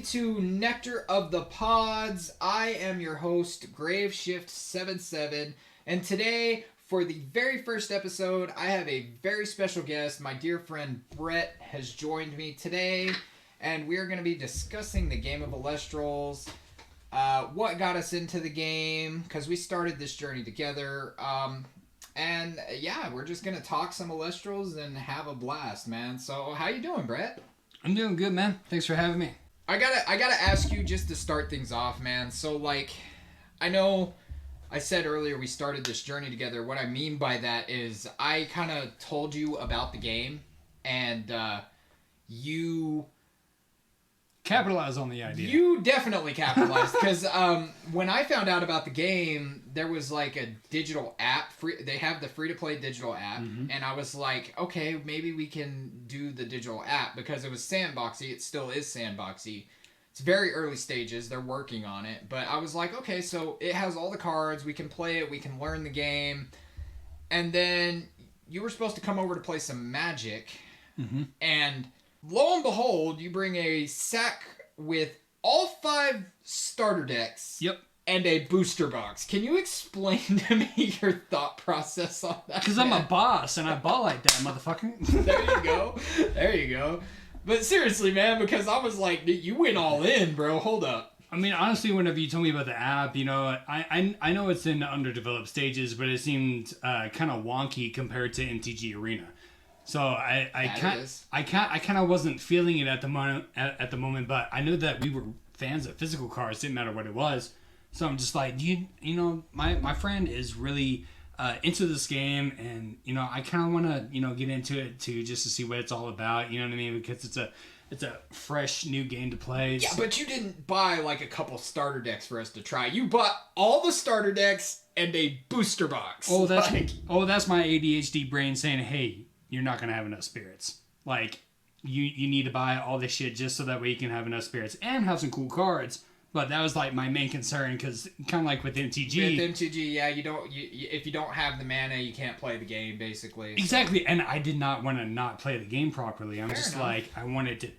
to Nectar of the PODS. I am your host, Graveshift77, and today, for the very first episode, I have a very special guest. My dear friend Brett has joined me today, and we are going to be discussing the game of Homie-lestrals, what got us into the game, because we started this journey together, and yeah, we're just going to talk some Homie-lestrals and have a blast, man. So, how you doing, Brett? I'm doing good, man. Thanks for having me. I gotta ask you just to start things off, man. So, like, I know I said earlier we started this journey together. What I mean by that is I kind of told you about the game, and you capitalized on the idea. You definitely capitalized, because when I found out about the game, there was like a digital app. They have the free-to-play digital app, and I was like, okay, maybe we can do the digital app, because it was sandboxy. It still is sandboxy. It's very early stages. They're working on it. But I was like, okay, so it has all the cards. We can play it. We can learn the game. And then you were supposed to come over to play some Magic, and lo and behold, you bring a sack with all 5 starter decks. Yep. And a booster box. Can you explain to me your thought process on that? Because I'm a boss and I ball like that, motherfucker. There you go. There you go. But seriously, man, because I was like, you went all in, bro. Hold up. I mean, honestly, whenever you told me about the app, you know, I know it's in underdeveloped stages, but it seemed kind of wonky compared to MTG Arena. So I kind of wasn't feeling it at the moment, but I knew that we were fans of physical cards. Didn't matter what it was. So I'm just like, you know, my friend is really into this game, and you know, I kind of want to, you know, get into it too, just to see what it's all about. You know what I mean? Because it's a fresh new game to play. Yeah, but you didn't buy like a couple starter decks for us to try. You bought all the starter decks and a booster box. Oh, that's my ADHD brain saying, hey, you're not gonna have enough spirits. Like, you need to buy all this shit just so that way you can have enough spirits and have some cool cards. But that was like my main concern, because kind of like with MTG. With MTG, yeah, if you don't have the mana, you can't play the game, basically. Exactly, so. And I did not want to not play the game properly. I'm just like, I wanted to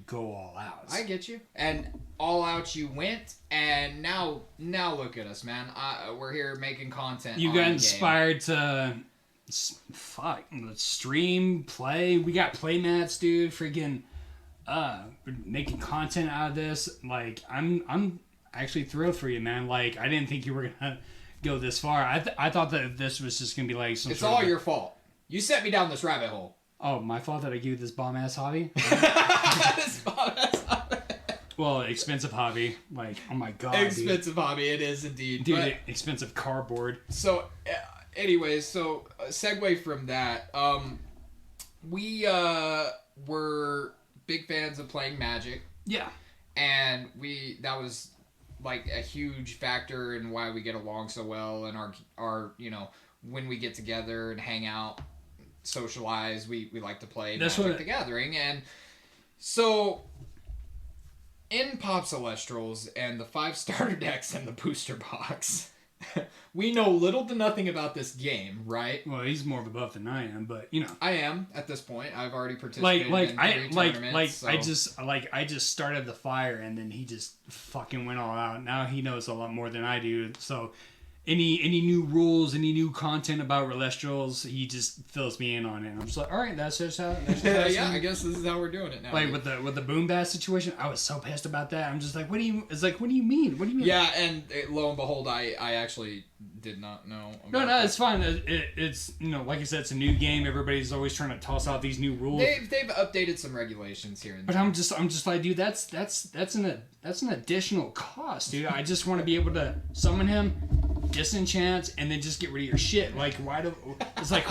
go all out. I get you. And all out you went, and now look at us, man. We're here making content. You got inspired to stream, play. We got playmats, dude. Freaking. Making content out of this. Like, I'm actually thrilled for you, man. Like, I didn't think you were gonna go this far. I thought that this was just gonna be like some. It's all your fault. You set me down this rabbit hole. Oh, my fault that I gave you this bomb ass hobby. This bomb ass hobby. Well, expensive hobby. Like, oh my god. Expensive hobby. It is indeed, dude. But, expensive cardboard. So, anyways, segue from that. We were big fans of playing Magic. Yeah. And that was like a huge factor in why we get along so well, and our you know, when we get together and hang out, socialize, we like to play Magic the Gathering. And so in pops Homie-lestrals and the 5 starter decks and the booster box, we know little to nothing about this game, right? Well, he's more of a buff than I am, but you know, I am at this point. I've already participated in 3 tournaments. So. I just started the fire, and then he just fucking went all out. Now he knows a lot more than I do. So any new rules, any new content about Homie-lestrals, he just fills me in on it. I'm just like, all right, that's just how. Yeah, I guess this is how we're doing it now. Like with the boom bass situation, I was so pissed about that. I'm just like, what do you mean? What do you mean? Yeah, and lo and behold, I actually did not know. No, it's fine. It's you know, like I said, it's a new game. Everybody's always trying to toss out these new rules. They've updated some regulations here and there. But I'm just like, dude, that's an additional cost, dude. I just want to be able to summon him, disenchant, and then just get rid of your shit. Like, why do it's like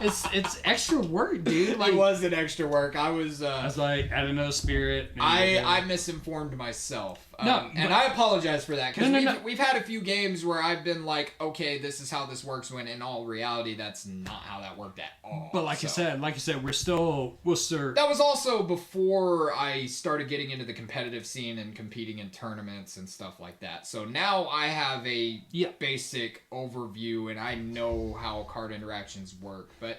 it's extra work, dude. Like, it was an extra work. I was like, add another spirit. I misinformed myself. And I apologize for that, because we've had a few games where I've been like, okay, this is how this works, when in all reality that's not how that worked at all. But like I said, we'll serve. That was also before I started getting into the competitive scene and competing in tournaments and stuff like that. So now I have a basic overview, and I know how card interactions work. But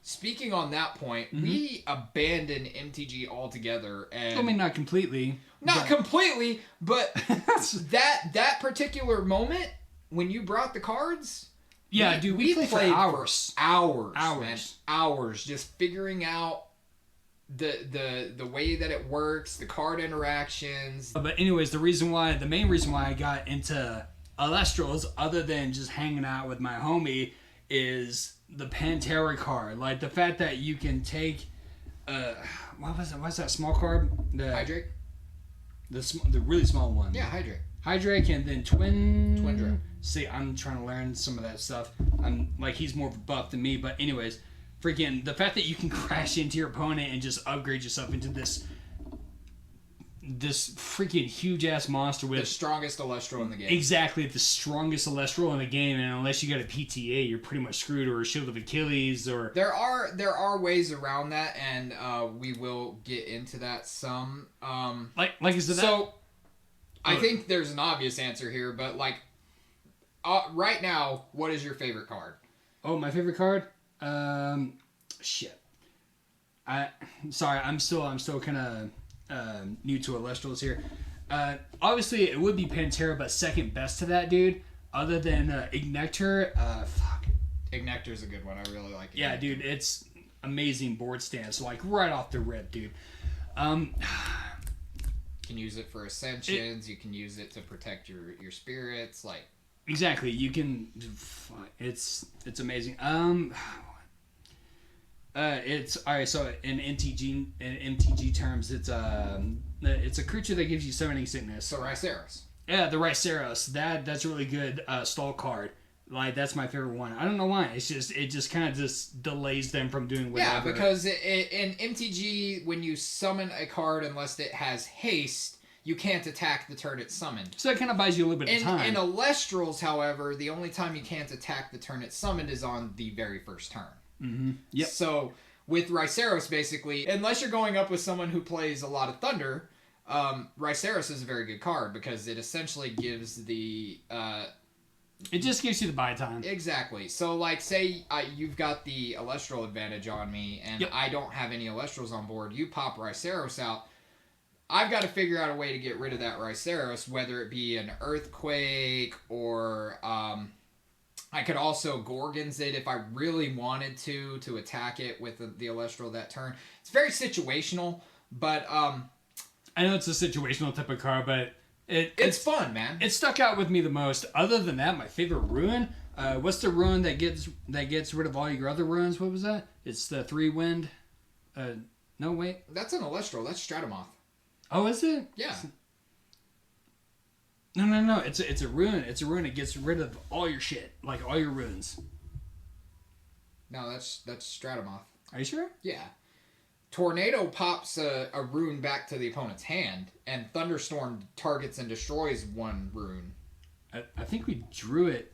speaking on that point, we abandoned MTG altogether. And I mean, not completely. Not completely, but that particular moment when you brought the cards... Yeah, dude, we played for hours. Hours, just figuring out the way that it works, the card interactions. But anyways, the main reason why I got into Lestrals, other than just hanging out with my homie, is the Pantera card. Like the fact that you can take, what's that small card? The Hydrake. The really small one. Yeah, Hydrake. Hydrake and then Twindra. Twindra. See, I'm trying to learn some of that stuff. I'm like, he's more buff than me, but anyways, freaking the fact that you can crash into your opponent and just upgrade yourself into this freaking huge ass monster with the strongest Celestial in the game. Exactly, the strongest Celestial in the game, and unless you got a PTA, you're pretty much screwed, or a Shield of Achilles, or there are ways around that, and we will get into that some. Like is that so? I think there's an obvious answer here, but like, right now, what is your favorite card? Oh, my favorite card? Shit. I'm still kind of new to Lestrals here. Obviously, it would be Pantera, but second best to that, dude. Other than Nectar, fuck. Nectar's a good one. I really like it. Yeah, dude, it's amazing board stance. Like right off the rip, dude. You can use it for ascensions. You can use it to protect your spirits. Like exactly, you can. It's amazing. It's all right. So in MTG terms, it's a creature that gives you summoning sickness. So Ryceros. Yeah, the Ryceros. That's a really good stall card. Like that's my favorite one. I don't know why. It just kind of just delays them from doing whatever. Yeah, because in MTG, when you summon a card, unless it has haste, you can't attack the turn it's summoned. So it kind of buys you a little bit of time. In Lestrals, however, the only time you can't attack the turn it's summoned is on the very first turn. Mm-hmm. Yep. So with Ryceros, basically, unless you're going up with someone who plays a lot of Thunder, Ryceros is a very good card because it essentially gives the... it just gives you the buy time. Exactly. So, like, say you've got the Celestial advantage on me, and I don't have any Celestials on board. You pop Ryceros out. I've got to figure out a way to get rid of that Ryceros, whether it be an Earthquake or... I could also Gorgons it if I really wanted to attack it with the Celestial that turn. It's very situational, but... I know it's a situational type of card, but... It's fun, man. It stuck out with me the most. Other than that, my favorite ruin. What's the ruin that gets rid of all your other ruins? What was that? It's the 3-wind. No, wait. That's an Celestial. That's Stratomoth. Oh, is it? Yeah. No. It's a ruin. It's a ruin that gets rid of all your shit, like all your ruins. No, that's Stratomoth. Are you sure? Yeah. Tornado pops a rune back to the opponent's hand, and Thunderstorm targets and destroys one rune. I think we drew it.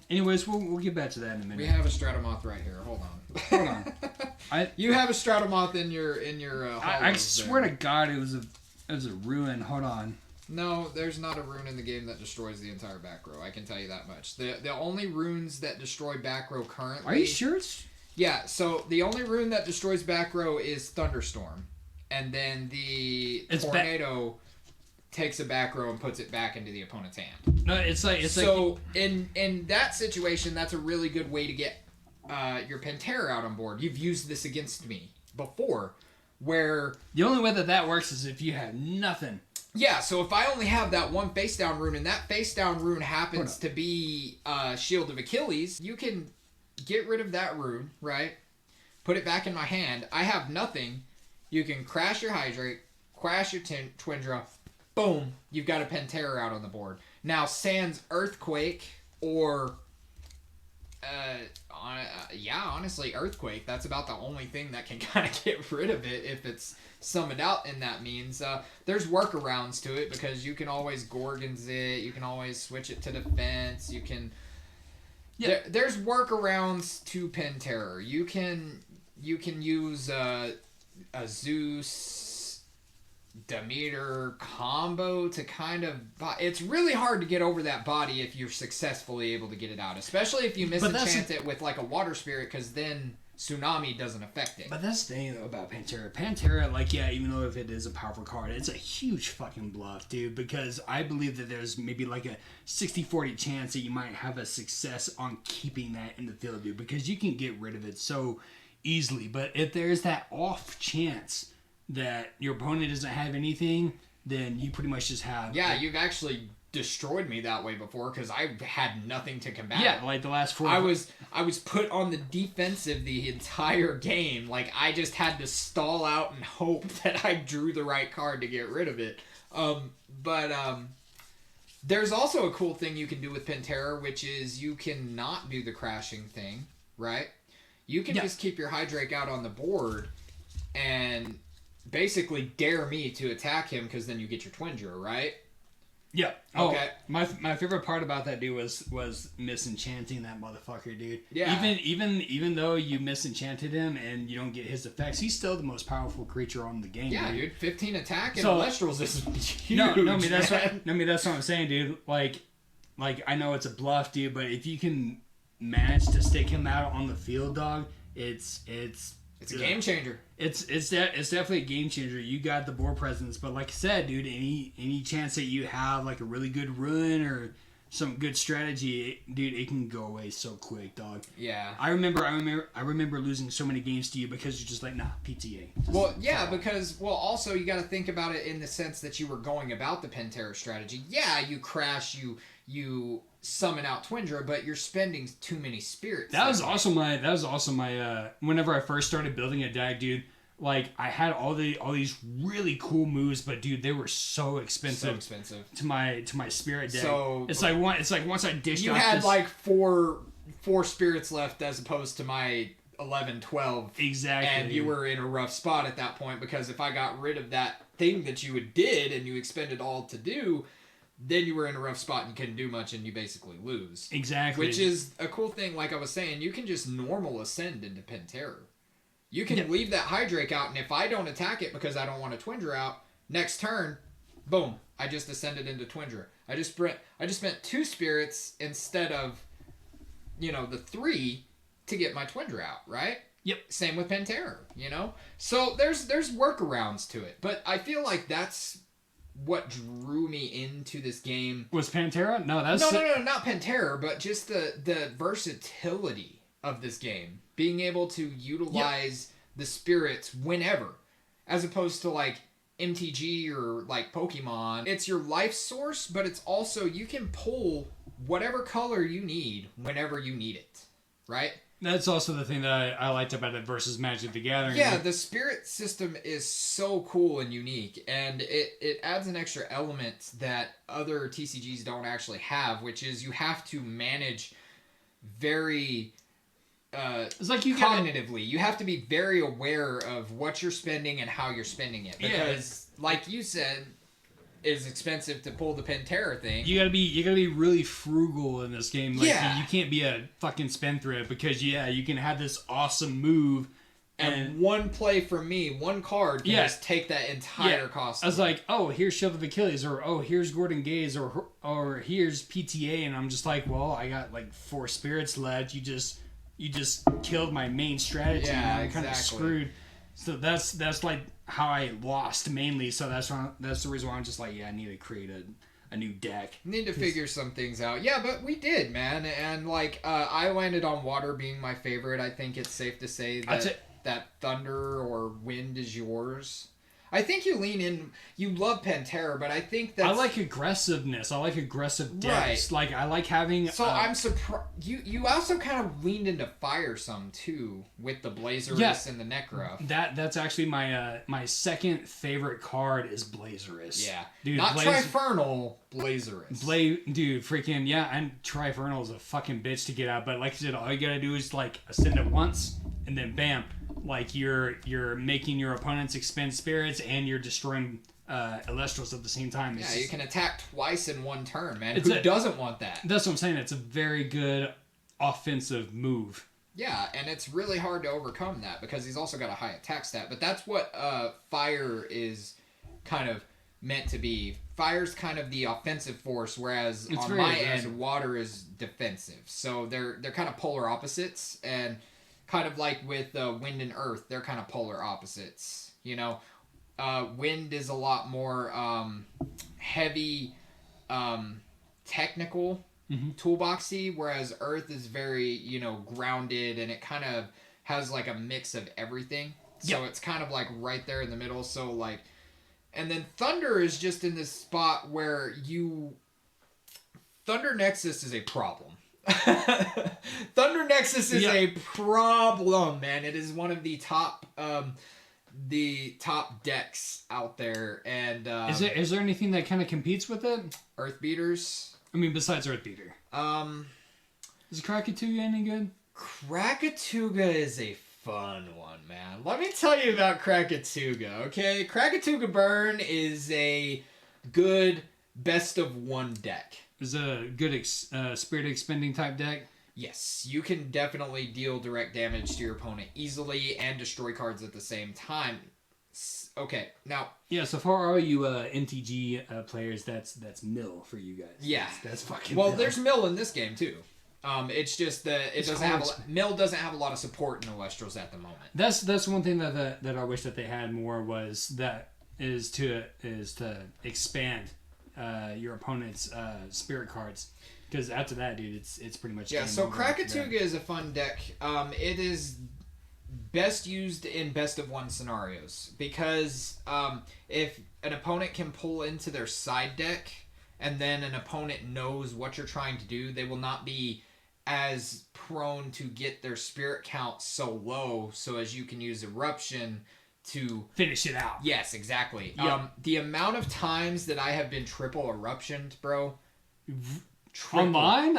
Anyways, we'll get back to that in a minute. We have a Stratomoth right here. Hold on. You have a Stratomoth in your I swear to God, it was a ruin. Hold on. No, there's not a rune in the game that destroys the entire back row. I can tell you that much. The only runes that destroy back row currently... Are you sure? Yeah, so the only rune that destroys back row is Thunderstorm. And then Tornado takes a back row and puts it back into the opponent's hand. No, it's like... in that situation, that's a really good way to get your Pantera out on board. You've used this against me before, where... The only way that works is if you have nothing. Yeah, so if I only have that one face down rune, and that face down rune happens to be Shield of Achilles, you can get rid of that rune, right? Put it back in my hand. I have nothing. You can crash your Hydrate, crash your Twindra, boom, you've got a Pantera out on the board. Now, sans Earthquake or... honestly, Earthquake, that's about the only thing that can kind of get rid of it if it's summoned out in that means. There's workarounds to it because you can always Gorgons it, you can always switch it to defense, you can... Yeah. There's workarounds to Pantera. You can use a Zeus Demeter combo to kind of... It's really hard to get over that body if you're successfully able to get it out, especially if you misenchant it with like a water spirit, because then Tsunami doesn't affect it. But that's the thing though about Pantera. Pantera, like, yeah, even though if it is a powerful card, it's a huge fucking bluff, dude, because I believe that there's maybe like a 60-40 chance that you might have a success on keeping that in the field, dude, because you can get rid of it so easily. But if there's that off chance that your opponent doesn't have anything, then you pretty much just have... Yeah, you've actually destroyed me that way before because I had nothing to combat. Yeah, like the last 4... I was put on the defensive the entire game. Like, I just had to stall out and hope that I drew the right card to get rid of it. There's also a cool thing you can do with Pantera, which is you can not do the crashing thing, right? You can just keep your Hydrake out on the board and basically dare me to attack him because then you get your Twinger, right? Yeah. Okay. My favorite part about that dude was misenchanting that motherfucker, dude. Yeah. Even though you misenchanted him and you don't get his effects, he's still the most powerful creature on the game. Yeah, dude. 15 attack and So, Lestrals is huge. No, that's what I'm saying, dude. Like I know it's a bluff, dude, but if you can manage to stick him out on the field, dog, it's a game changer. It's definitely a game changer. You got the board presence, but like I said, dude, any chance that you have like a really good run or some good strategy, dude, it can go away so quick, dog. Yeah. I remember losing so many games to you because you're just like, nah, PTA. Well, yeah, because also you got to think about it in the sense that you were going about the Pantera strategy. Yeah, you crash, you summon out Twindra, but you're spending too many spirits. That was also my whenever I first started building a deck, dude, like I had all these really cool moves, but dude, they were so expensive to my spirit deck. So it's like once I dished you out had this, like four spirits left as opposed to my 11, 12. Exactly. And you were in a rough spot at that point because if I got rid of that thing that you did and you expended all to do, then you were in a rough spot and you couldn't do much and you basically lose. Exactly. Which is a cool thing, like I was saying, you can just normal ascend into Pantera. You can leave that Hydrake out, and if I don't attack it because I don't want a Twindra out, next turn, boom, I just ascended into Twindra. I just spent 2 spirits instead of, the 3 to get my Twindra out, right? Yep. Same with Pantera, So there's workarounds to it, but I feel like that's what drew me into this game. Was Pantera? No, that's... No, not Pantera, but just the versatility of this game. Being able to utilize the spirits whenever. As opposed to, like, MTG or, like, Pokemon. It's your life source, but it's also, you can pull whatever color you need whenever you need it. Right? That's also the thing that I liked about it versus Magic the Gathering. Yeah, the spirit system is so cool and unique, and it adds an extra element that other TCGs don't actually have, which is you have to manage very it's like cognitively. You have to be very aware of what you're spending and how you're spending it. Because, like you said, it's expensive to pull the Pantera thing. You gotta be really frugal in this game. Like, you can't be a fucking spendthrift because you can have this awesome move and one play from me, one card can just take that entire cost. I was like, oh, here's Shield of Achilles, or oh, here's Gordon Gaze, or here's PTA, and I'm just like, well, I got like 4 spirits left. You just killed my main strategy. Yeah, and I'm kind of screwed. So that's like how I lost mainly. So that's the reason why I'm just like, I need to create a new deck. Need to figure some things out. Yeah, but we did, man. And like, I landed on water being my favorite. I think it's safe to say that thunder or wind is yours. I think you lean in. You love Pantera, but I think that I like aggressiveness. I like aggressive decks. Right. Like I like having. So I'm surprised. You also kind of leaned into fire some too with the Blazerus and the Nectar. That's actually my second favorite card is Blazerus. Yeah, dude, not Trifernal, Blazerus. Dude, freaking and Trifernal is a fucking bitch to get out. But like I said, all you gotta do is like ascend it once, and then bam. Like you're making your opponents expend spirits and you're destroying Elestrals at the same time. It's you can attack twice in one turn, man. Who doesn't want that? That's what I'm saying. It's a very good offensive move. Yeah, and it's really hard to overcome that because he's also got a high attack stat. But that's what fire is kind of meant to be. Fire's kind of the offensive force, whereas on my end, water is defensive. So they're kind of polar opposites and kind of like with wind and earth, they're kind of polar opposites. You know, wind is a lot more heavy, technical, toolboxy, whereas earth is very, you know, grounded, and it kind of has like a mix of everything. So it's kind of like right there in the middle. So like, and then thunder is just in this spot where Thunder Nexus is a problem. Thunder Nexus is a problem, man. It is one of the top decks out there. And is there anything that kind of competes with it? Earth Beaters. I mean, besides Earth Beater. Is Krakatuga any good? Krakatuga is a fun one, man. Let me tell you about Krakatuga, okay? Krakatuga Burn is a good best of one deck. Is it a good spirit expending type deck? Yes, you can definitely deal direct damage to your opponent easily and destroy cards at the same time. Okay, now... Yeah, so for all you NTG players, that's mill for you guys. Yeah. That's fucking Well, mill. there's mill in this game, too. It's just that mill doesn't have a lot of support in Lestrals at the moment. That's one thing that I wish that they had more was to expand your opponent's spirit cards, because after that, dude, it's pretty much so Krakatuga is a fun deck. It is best used in best of one scenarios, because if an opponent can pull into their side deck and then an opponent knows what you're trying to do, they will not be as prone to get their spirit count so low, so as you can use Eruption to finish it out. Yes, exactly. Yep. The amount of times that I have been triple eruptioned, bro. Online,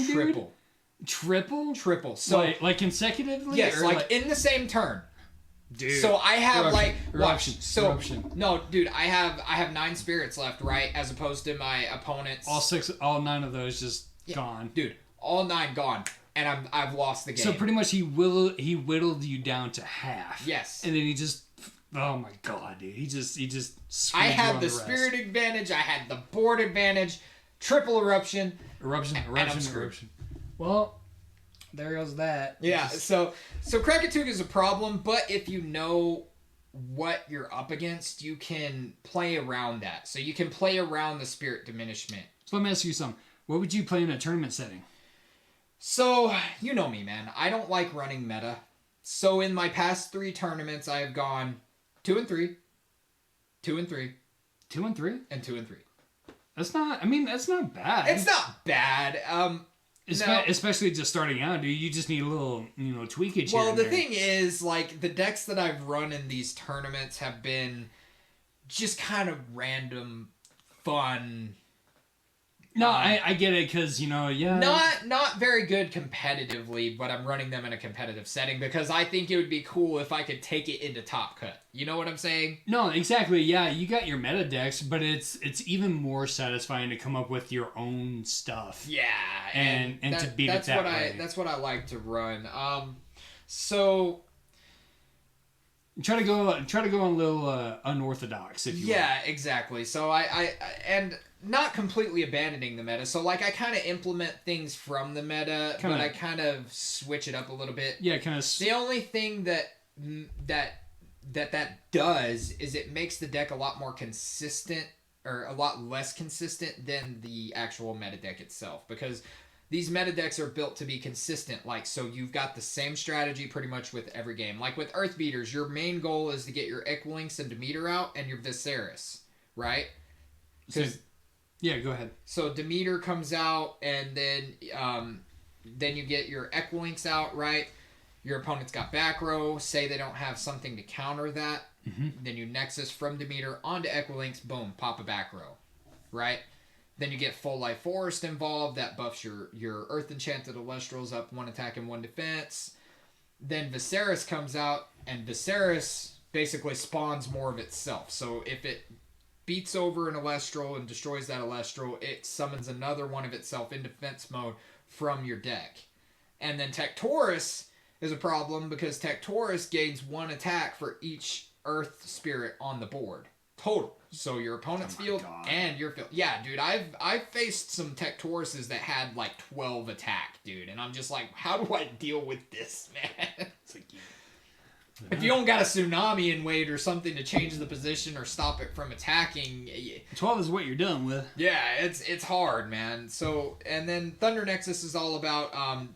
dude? Triple. So like consecutively? Yes, or like in the same turn. Dude. So I have eruption. Eruption. No, dude, I have 9 spirits left, right? As opposed to my opponent's all 9 of those just gone. Dude, all 9 gone. And I've lost the game. So pretty much he whittled you down to half. Yes. And then he just, oh my god, dude, he just I had the spirit advantage, I had the board advantage, triple eruption. Eruption. Well, there goes that. Yeah, so Krakatuga is a problem, but if you know what you're up against, you can play around that. So you can play around the spirit diminishment. So let me ask you something. What would you play in a tournament setting? So, you know me, man. I don't like running meta. So in my past 3 tournaments, I have gone 2 and 3, 2 and 3, 2 and 3, and 2 and 3. That's not bad. It's not bad. Especially just starting out, dude. You just need a little, tweakage. Well, the thing is, like, the decks that I've run in these tournaments have been just kind of random, fun. No, I get it, because, Not very good competitively, but I'm running them in a competitive setting because I think it would be cool if I could take it into Top Cut. You know what I'm saying? No, exactly. Yeah, you got your meta decks, but it's even more satisfying to come up with your own stuff. Yeah, and to beat it that way. That's what I like to run. So try to go a little unorthodox, if you will. Yeah, exactly. So I and not completely abandoning the meta. So like I kind of implement things from the meta, but I kind of switch it up a little bit. Yeah, kind of. The only thing that does is it makes the deck a lot more consistent, or a lot less consistent than the actual meta deck itself, because these meta decks are built to be consistent. Like, so you've got the same strategy pretty much with every game. Like with Earth Beaters, your main goal is to get your Equalinx and Demeter out and your Viserys, right? Yeah, go ahead. So Demeter comes out, and then you get your Equalinx out, right? Your opponent's got back row. Say they don't have something to counter that. Mm-hmm. Then you Nexus from Demeter onto Equalinx. Boom, pop a back row, right? Then you get Full Life Forest involved. That buffs your Earth Enchanted Lestrals up 1 attack and 1 defense. Then Viserys comes out, and Viserys basically spawns more of itself. So if it beats over an Elestral and destroys that Elestral, it summons another one of itself in defense mode from your deck. And then Tectorus is a problem because Tectorus gains 1 attack for each Earth Spirit on the board total. So your opponent's field and your field. Yeah, dude, I've faced some Tech Tauruses that had like 12 attack, dude, and I'm just like, how do I deal with this, man? It's like, if you don't got a tsunami in weight or something to change the position or stop it from attacking, 12 is what you're dealing with. Yeah, it's hard, man. So, and then Thunder Nexus is all about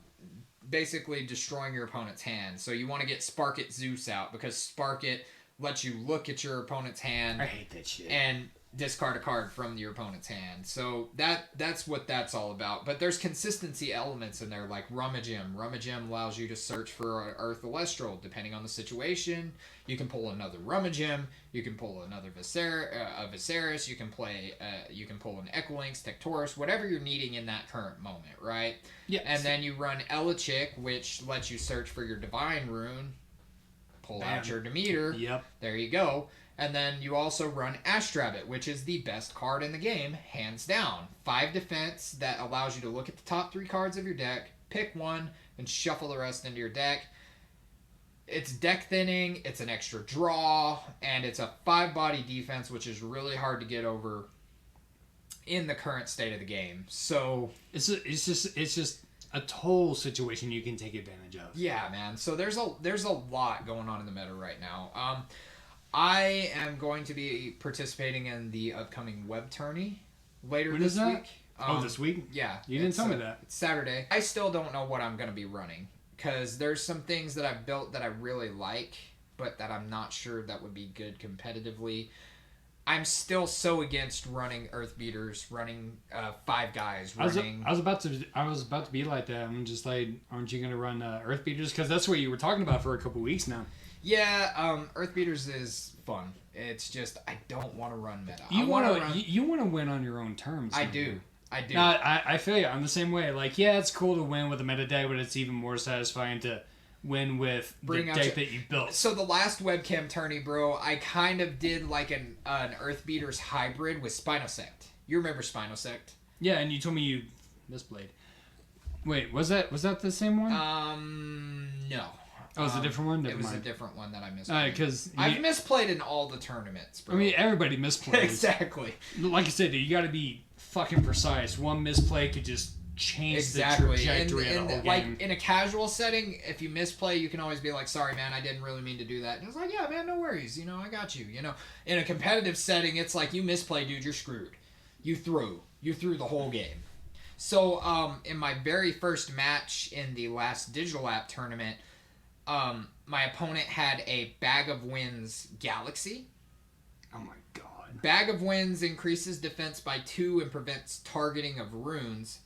basically destroying your opponent's hand. So you want to get Spark It Zeus out, because Spark It lets you look at your opponent's hand. I hate that shit. And discard a card from your opponent's hand. So that's what that's all about. But there's consistency elements in there, like Rummagem. Rummagem allows you to search for an Earth-Lestral. Depending on the situation, you can pull another Rummagem. You can pull another Viserys. You can pull an Equilynx, Tectorus, whatever you're needing in that current moment, right? Yeah. And then you run Elichick, which lets you search for your Divine Rune. Pull out your Demeter. Yep. There you go. And then you also run Astrabbit, which is the best card in the game, hands down. 5 defense that allows you to look at the top 3 cards of your deck, pick one, and shuffle the rest into your deck. It's deck thinning, it's an extra draw, and it's a 5-body defense, which is really hard to get over in the current state of the game. So it's just a total situation you can take advantage of. Yeah, man. So there's a lot going on in the meta right now. I am going to be participating in the upcoming web tourney later this week. This week? Yeah. You didn't tell me that. It's Saturday. I still don't know what I'm going to be running, because there's some things that I've built that I really like, but that I'm not sure that would be good competitively. I'm still so against running Earth Beaters, running 5 guys, running... I was about to be like that. I'm just like, aren't you going to run Earth Beaters? Because that's what you were talking about for a couple weeks now. Yeah, Earth Beaters is fun. It's just, I don't want to run meta. You want to win on your own terms. I do. No, I feel you. I'm the same way. Like, yeah, it's cool to win with a meta deck, but it's even more satisfying to win with the deck that you built. So the last webcam tourney, bro, I kind of did like an Earth Beaters hybrid with Spinosect. You remember Spinosect? Yeah, and you told me you misplayed. Wait, was that the same one? No. Oh, it was a different one? It was a different one that I misplayed. Because I've misplayed in all the tournaments, bro. I mean, everybody misplays. Exactly. Like I said, dude, you got to be fucking precise. One misplay could just change the trajectory of the whole game. Like, in a casual setting, if you misplay, you can always be like, sorry, man, I didn't really mean to do that. And it's like, yeah, man, no worries. I got you. In a competitive setting, it's like, you misplay, dude, you're screwed. You threw the whole game. So, in my very first match in the last digital app tournament, my opponent had a Bag of Winds Galaxy. Oh my god. Bag of Winds increases defense by 2 and prevents targeting of runes.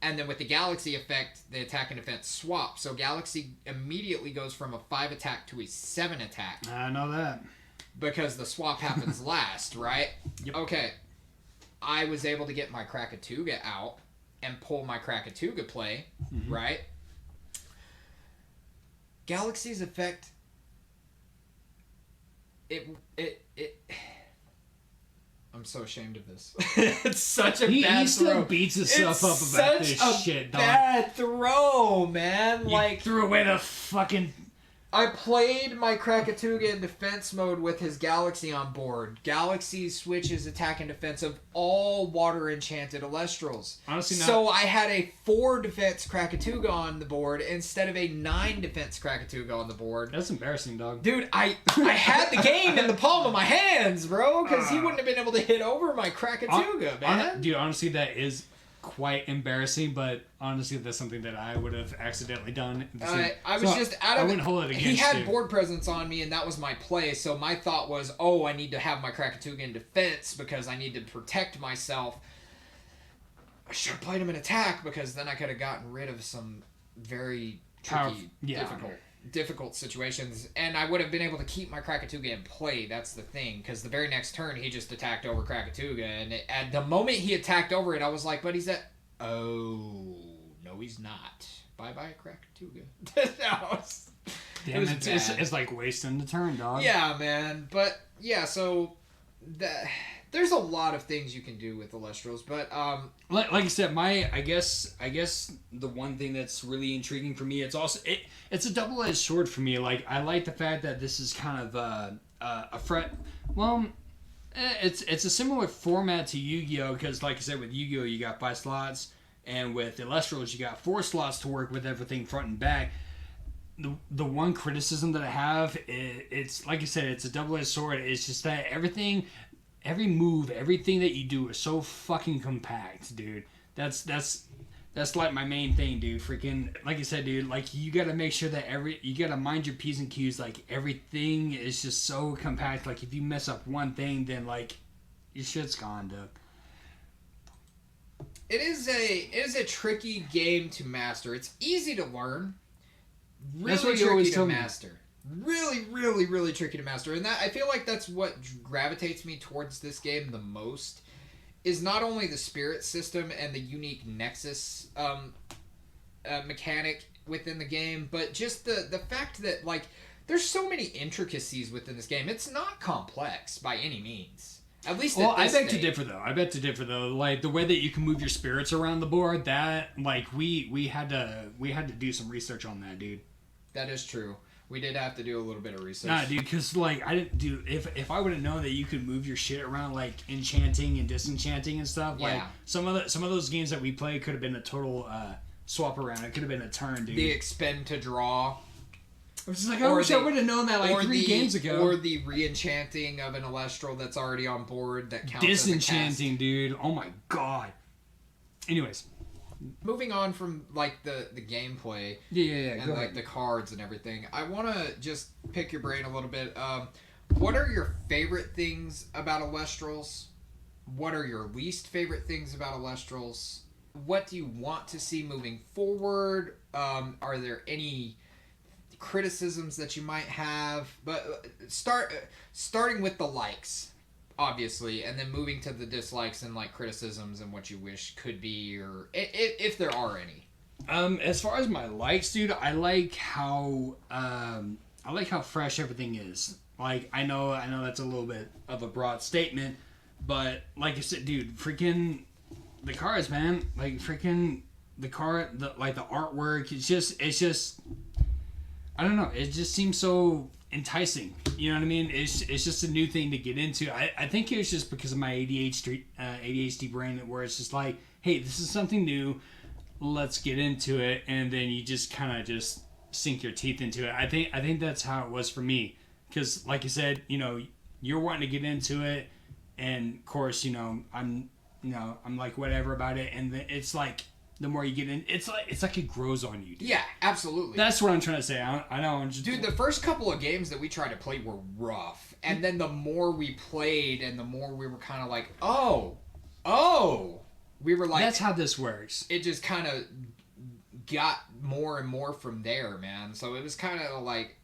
And then with the Galaxy effect, the attack and defense swap. So Galaxy immediately goes from a 5 attack to a 7 attack. I know that. Because the swap happens last, right? Yep. Okay. I was able to get my Krakatuga out and pull my Krakatuga play, right? Galaxy's effect, I'm so ashamed of this. It's such a bad throw. He still beats himself up about this shit, dog. Bad throw, man. You threw away the fucking... I played my Krakatuga in defense mode with his Galaxy on board. Galaxy switches attack and defense of all water enchanted Lestrals. Honestly, so I had a 4 defense Krakatuga on the board instead of a 9 defense Krakatuga on the board. That's embarrassing, dog. Dude, I had the game in the palm of my hands, bro, because he wouldn't have been able to hit over my Krakatuga, man. Dude, honestly, that is quite embarrassing, but honestly, that's something that I would have accidentally done. I was just out of I wouldn't hold it against He had you. board presence on me, and that was my play. So my thought was, oh, I need to have my Krakatuga in defense because I need to protect myself. I should have played him in attack because then I could have gotten rid of some very tricky, difficult situations, and I would have been able to keep my Krakatuga in play. That's the thing, because the very next turn he just attacked over Krakatuga, and at the moment he attacked over it, I was like, but he's at... Oh, no he's not. Bye-bye Krakatuga. Damn, it's like wasting the turn, dog. Yeah, man. But, yeah, so... There's a lot of things you can do with the Lestrals, but like I said, I guess the one thing that's really intriguing for me, it's also it's a double-edged sword for me. Like, I like the fact that this is kind of a threat. Well, It's a similar format to Yu-Gi-Oh! Because, like I said, with Yu-Gi-Oh! You got 5 slots, and with Illustrals, you got 4 slots to work with everything front and back. The one criticism that I have, it's like I said, it's a double-edged sword. It's just that everything, every move, everything that you do is so fucking compact, dude. That's like my main thing, dude. Freaking, like I said, dude, like you gotta make sure that you gotta mind your P's and Q's. Like everything is just so compact. Like if you mess up one thing, then like your shit's gone, dude. It is a tricky game to master. It's easy to learn. Really tricky to master. Really, really, really tricky to master. And that I feel like that's what gravitates me towards this game the most. Is not only the spirit system and the unique nexus mechanic within the game, but just the fact that like there's so many intricacies within this game. It's not complex by any means. At least I beg to differ though. Like the way that you can move your spirits around the board, that like we had to do some research on that, dude. That is true. We did have to do a little bit of research. Nah, dude, because, like, I didn't do... If I would have known that you could move your shit around, like, enchanting and disenchanting and stuff, like, some of those games that we played could have been a total swap around. It could have been a turn, dude. The expend to draw. I was just like, I wish I would have known that, like, 3 games ago. Or the re-enchanting of an Illustral that's already on board that counts Disenchanting, dude. Oh, my God. Anyways... Moving on from like the gameplay, and like the cards and everything, I want to just pick your brain a little bit. What are your favorite things about Illustrals? What are your least favorite things about Illustrals? What do you want to see moving forward? Are there any criticisms that you might have? But starting with the likes. Obviously, and then moving to the dislikes and like criticisms and what you wish could be, or if there are any. As far as my likes, dude, I like how fresh everything is. Like I know that's a little bit of a broad statement, but like I said, dude, freaking the cards, man. Like freaking the card, the artwork. It's just. I don't know. It just seems so enticing. You know what I mean? It's just a new thing to get into. I think it's just because of my ADHD brain where it's just like, hey, this is something new. Let's get into it, and then you just kind of just sink your teeth into it. I think that's how it was for me. Because, like you said, you know, you're wanting to get into it, and of course, I'm like whatever about it, and it's like. The more you get in, it's like it grows on you, dude. Yeah, absolutely. That's what I'm trying to say. I know. Dude, the first couple of games that we tried to play were rough. And then the more we played and the more we were kind of like, oh. We were like... That's how this works. It just kind of got more and more from there, man. So it was kind of like...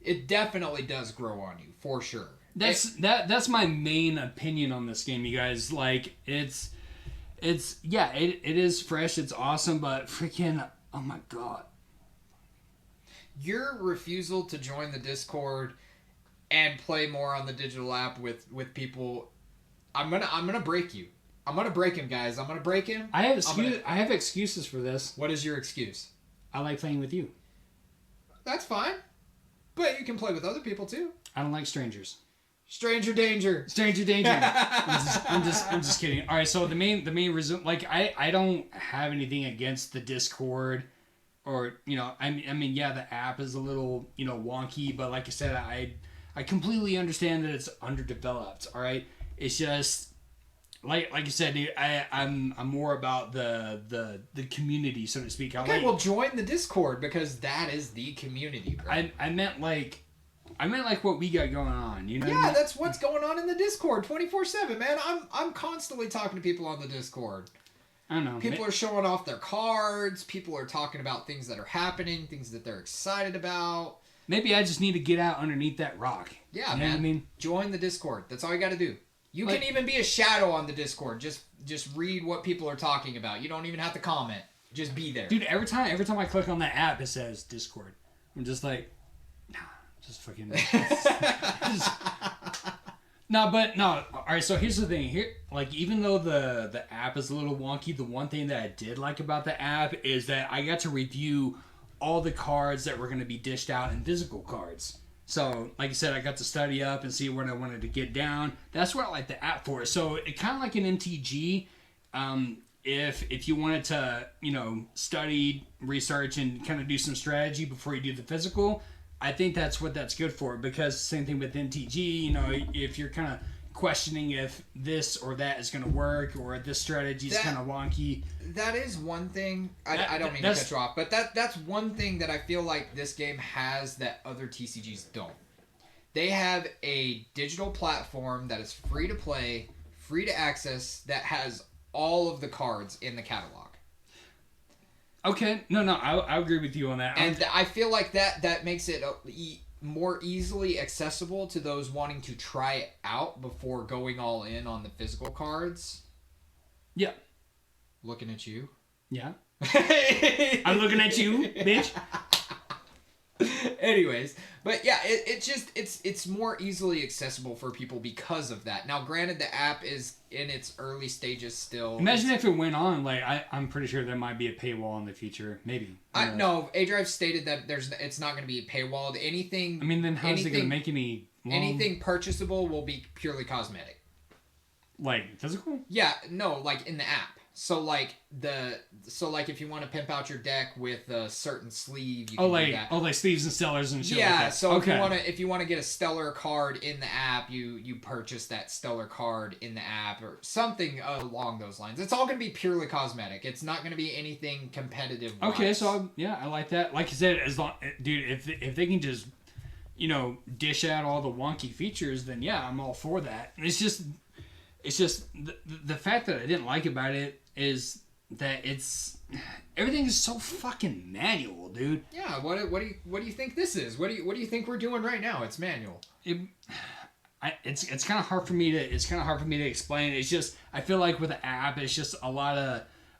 It definitely does grow on you, for sure. That's my main opinion on this game, you guys. Like, it is fresh, it's awesome, but freaking, oh my God. Your refusal to join the Discord and play more on the digital app with people, I'm gonna break you. I'm gonna break him, guys. I'm gonna break him. I have excuses for this. What is your excuse? I like playing with you. That's fine. But you can play with other people too. I don't like strangers. Stranger danger. I'm just kidding. All right, so the main reason, like I don't have anything against the Discord, or I mean yeah, the app is a little wonky, but like I said, I completely understand that it's underdeveloped. All right, it's just like you said, dude. I'm more about the community, so to speak. Well, join the Discord because that is the community, bro. I meant like what we got going on, you know? Yeah, that's what's going on in the Discord 24/7, man. I'm constantly talking to people on the Discord. I don't know. People are showing off their cards. People are talking about things that are happening, things that they're excited about. Maybe I just need to get out underneath that rock. Yeah, man. What I mean? Join the Discord. That's all you got to do. You can even be a shadow on the Discord. Just read what people are talking about. You don't even have to comment. Just be there. Dude, every time I click on that app, it says Discord. I'm just like... Just fucking... No. Alright, so here's the thing. Here, like, even though the app is a little wonky, the one thing that I did like about the app is that I got to review all the cards that were going to be dished out in physical cards. So, like I said, I got to study up and see what I wanted to get down. That's what I like the app for. So, it kind of like an MTG. If you wanted to, study, research, and kind of do some strategy before you do the physical, I think that's what that's good for. Because same thing with MTG, if you're kind of questioning if this or that is going to work or this strategy is kind of wonky. That is one thing. I don't mean to cut you off, but that's one thing that I feel like this game has that other TCGs don't. They have a digital platform that is free to play, free to access, that has all of the cards in the catalog. Okay, no, I agree with you on that. And I feel like that makes it more easily accessible to those wanting to try it out before going all in on the physical cards. Yeah. Looking at you. Yeah. I'm looking at you, bitch. Anyways, but yeah, it's more easily accessible for people because of that. Now, granted, the app is in its early stages still. Imagine if it went on, I'm pretty sure there might be a paywall in the future. Maybe. No, A-Drive stated that it's not going to be paywalled. Anything. I mean, then how's it going to make anything purchasable will be purely cosmetic. Like physical? Yeah, no, like in the app. So if you want to pimp out your deck with a certain sleeve, you can do that. Like sleeves and stellars and shit. Yeah, like that. so if you want to get a stellar card in the app, you purchase that stellar card in the app or something along those lines. It's all going to be purely cosmetic. It's not going to be anything competitive. Okay, so I like that. Like I said, if they can just dish out all the wonky features, then yeah, I'm all for that. It's just the fact that I didn't like about it is that everything is so fucking manual, dude. Yeah, what do you think this is? What do you think we're doing right now? It's manual. It's kind of hard for me to explain. It's just I feel like with the app, it's just a lot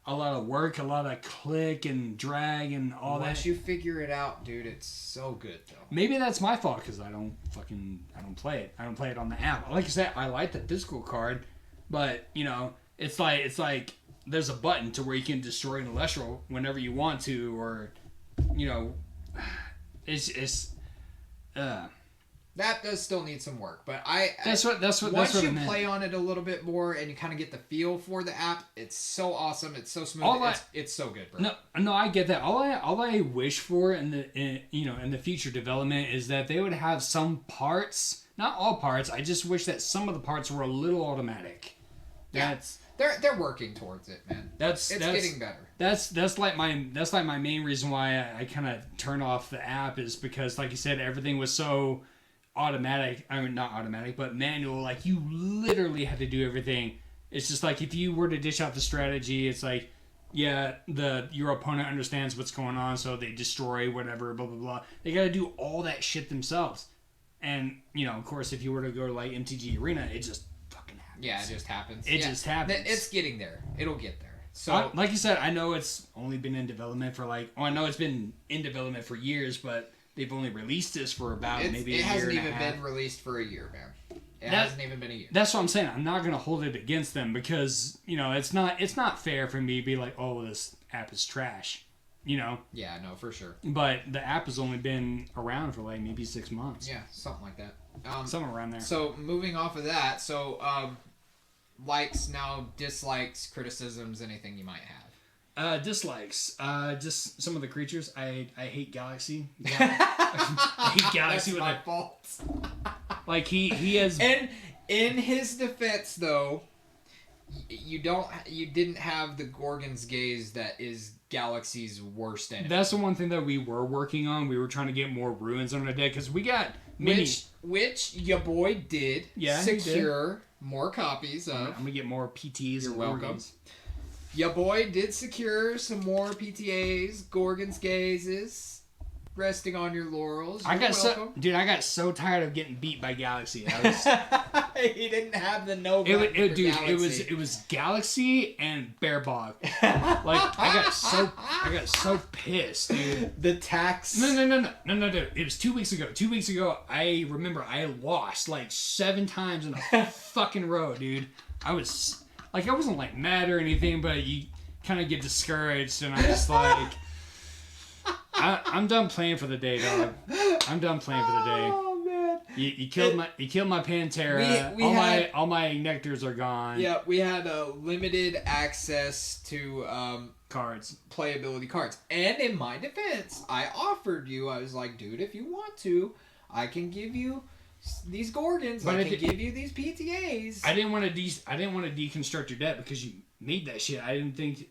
of work, a lot of click and drag and all that. Once you figure it out, dude, it's so good though. Maybe that's my fault because I don't play it. I don't play it on the app. Like I said, I like the physical card, but it's like there's a button to where you can destroy an Celestial whenever you want to, or that does still need some work, but once you play on it a little bit more and you kind of get the feel for the app, it's so awesome. It's so smooth. It's so good, bro. No, I get that. All I wish for in the future development is that they would have some parts, not all parts. I just wish that some of the parts were a little automatic. They're working towards it, man. It's getting better. That's like my main reason why I kind of turn off the app is because, like you said, everything was so automatic. I mean, not automatic, but manual. Like you literally had to do everything. It's just like if you were to dish out the strategy, it's like, yeah, your opponent understands what's going on, so they destroy whatever, blah blah blah. They got to do all that shit themselves. And of course, if you were to go to like MTG Arena, it just fucking happens. Yeah, it just happens. It just happens. It's getting there. It'll get there. So, like you said, I know it's only been in development for I know it's been in development for years, but they've only released this for about maybe a year and a half. It hasn't even been released for a year, man. It hasn't even been a year. That's what I'm saying. I'm not going to hold it against them because, it's not fair for me to be like, oh, this app is trash, Yeah, no, for sure. But the app has only been around for maybe 6 months. Yeah, something like that. Somewhere around there. So, moving off of that, likes, now dislikes, criticisms, anything you might have. Dislikes. Just some of the creatures. I hate Galaxy. I hate Galaxy with my fault. Like he has. And in his defense, though, you didn't have the Gorgon's Gaze that is Galaxy's worst enemy. That's the one thing that we were working on. We were trying to get more ruins on our deck because we got many. Which your boy did. Yeah, secure more copies of. I'm gonna get more PTs. You're welcome. Gorgons. Your boy did secure some more PTAs, Gorgon's Gazes. Resting on your laurels. I got so tired of getting beat by Galaxy. He didn't have the no button for Galaxy. It was Galaxy and Bear Bog. I got so pissed, dude. The tax. No, dude. It was 2 weeks ago. 2 weeks ago, I remember I lost 7 times in a fucking row, dude. I was I wasn't mad or anything, but you kind of get discouraged, and I'm just I'm done playing for the day, dog. I'm done playing for the day. Oh You killed my Pantera. All my Nectars are gone. Yeah, we had a limited access to cards, playability cards. And in my defense, I offered you. I was like, dude, if you want to, I can give you these Gorgons. But I can give you these PTAs. I didn't want to deconstruct your deck because you made that shit. I didn't think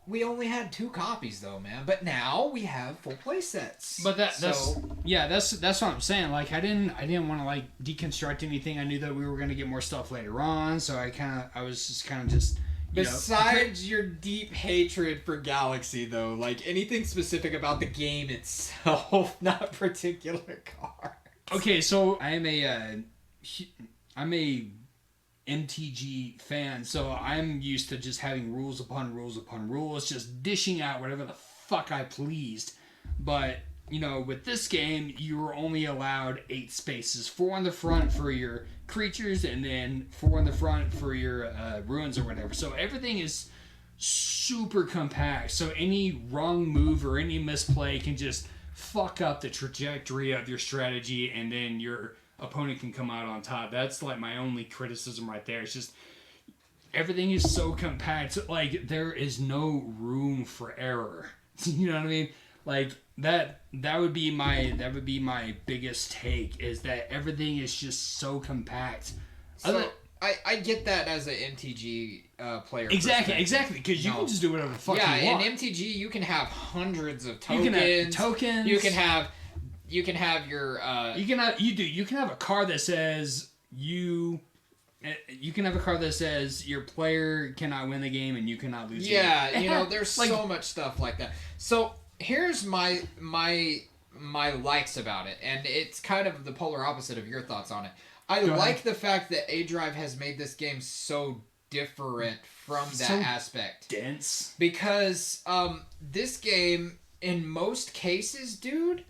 we only had 2 copies though, man. But now we have full play sets. But that's what I'm saying. Like I didn't want to like deconstruct anything. I knew that we were gonna get more stuff later on, so I was just kind of just. Besides your deep hatred for Galaxy, though, like anything specific about the game itself, not particular cards. Okay, so I'm a MTG fan, so I'm used to just having rules upon rules upon rules, just dishing out whatever the fuck I pleased. But, with this game, you were only allowed 8 spaces. 4 on the front for your creatures, and then 4 on the front for your ruins or whatever. So everything is super compact, so any wrong move or any misplay can just fuck up the trajectory of your strategy, and then your opponent can come out on top. That's like my only criticism right there. It's just everything is so compact. Like there is no room for error. You know what I mean? Like that would be my biggest take, is that everything is just so compact. So I get that as an MTG player. Exactly, because you can just do whatever the fuck you want. Yeah, in MTG you can have hundreds of tokens. You can have tokens. You can have your you can have a card that says your player cannot win the game and you cannot lose the game. Yeah, there's so much stuff like that. So here's my likes about it, and it's kind of the polar opposite of your thoughts on it. I like the fact that A Drive has made this game so different from that aspect. Dense. Because this game, in most cases, dude,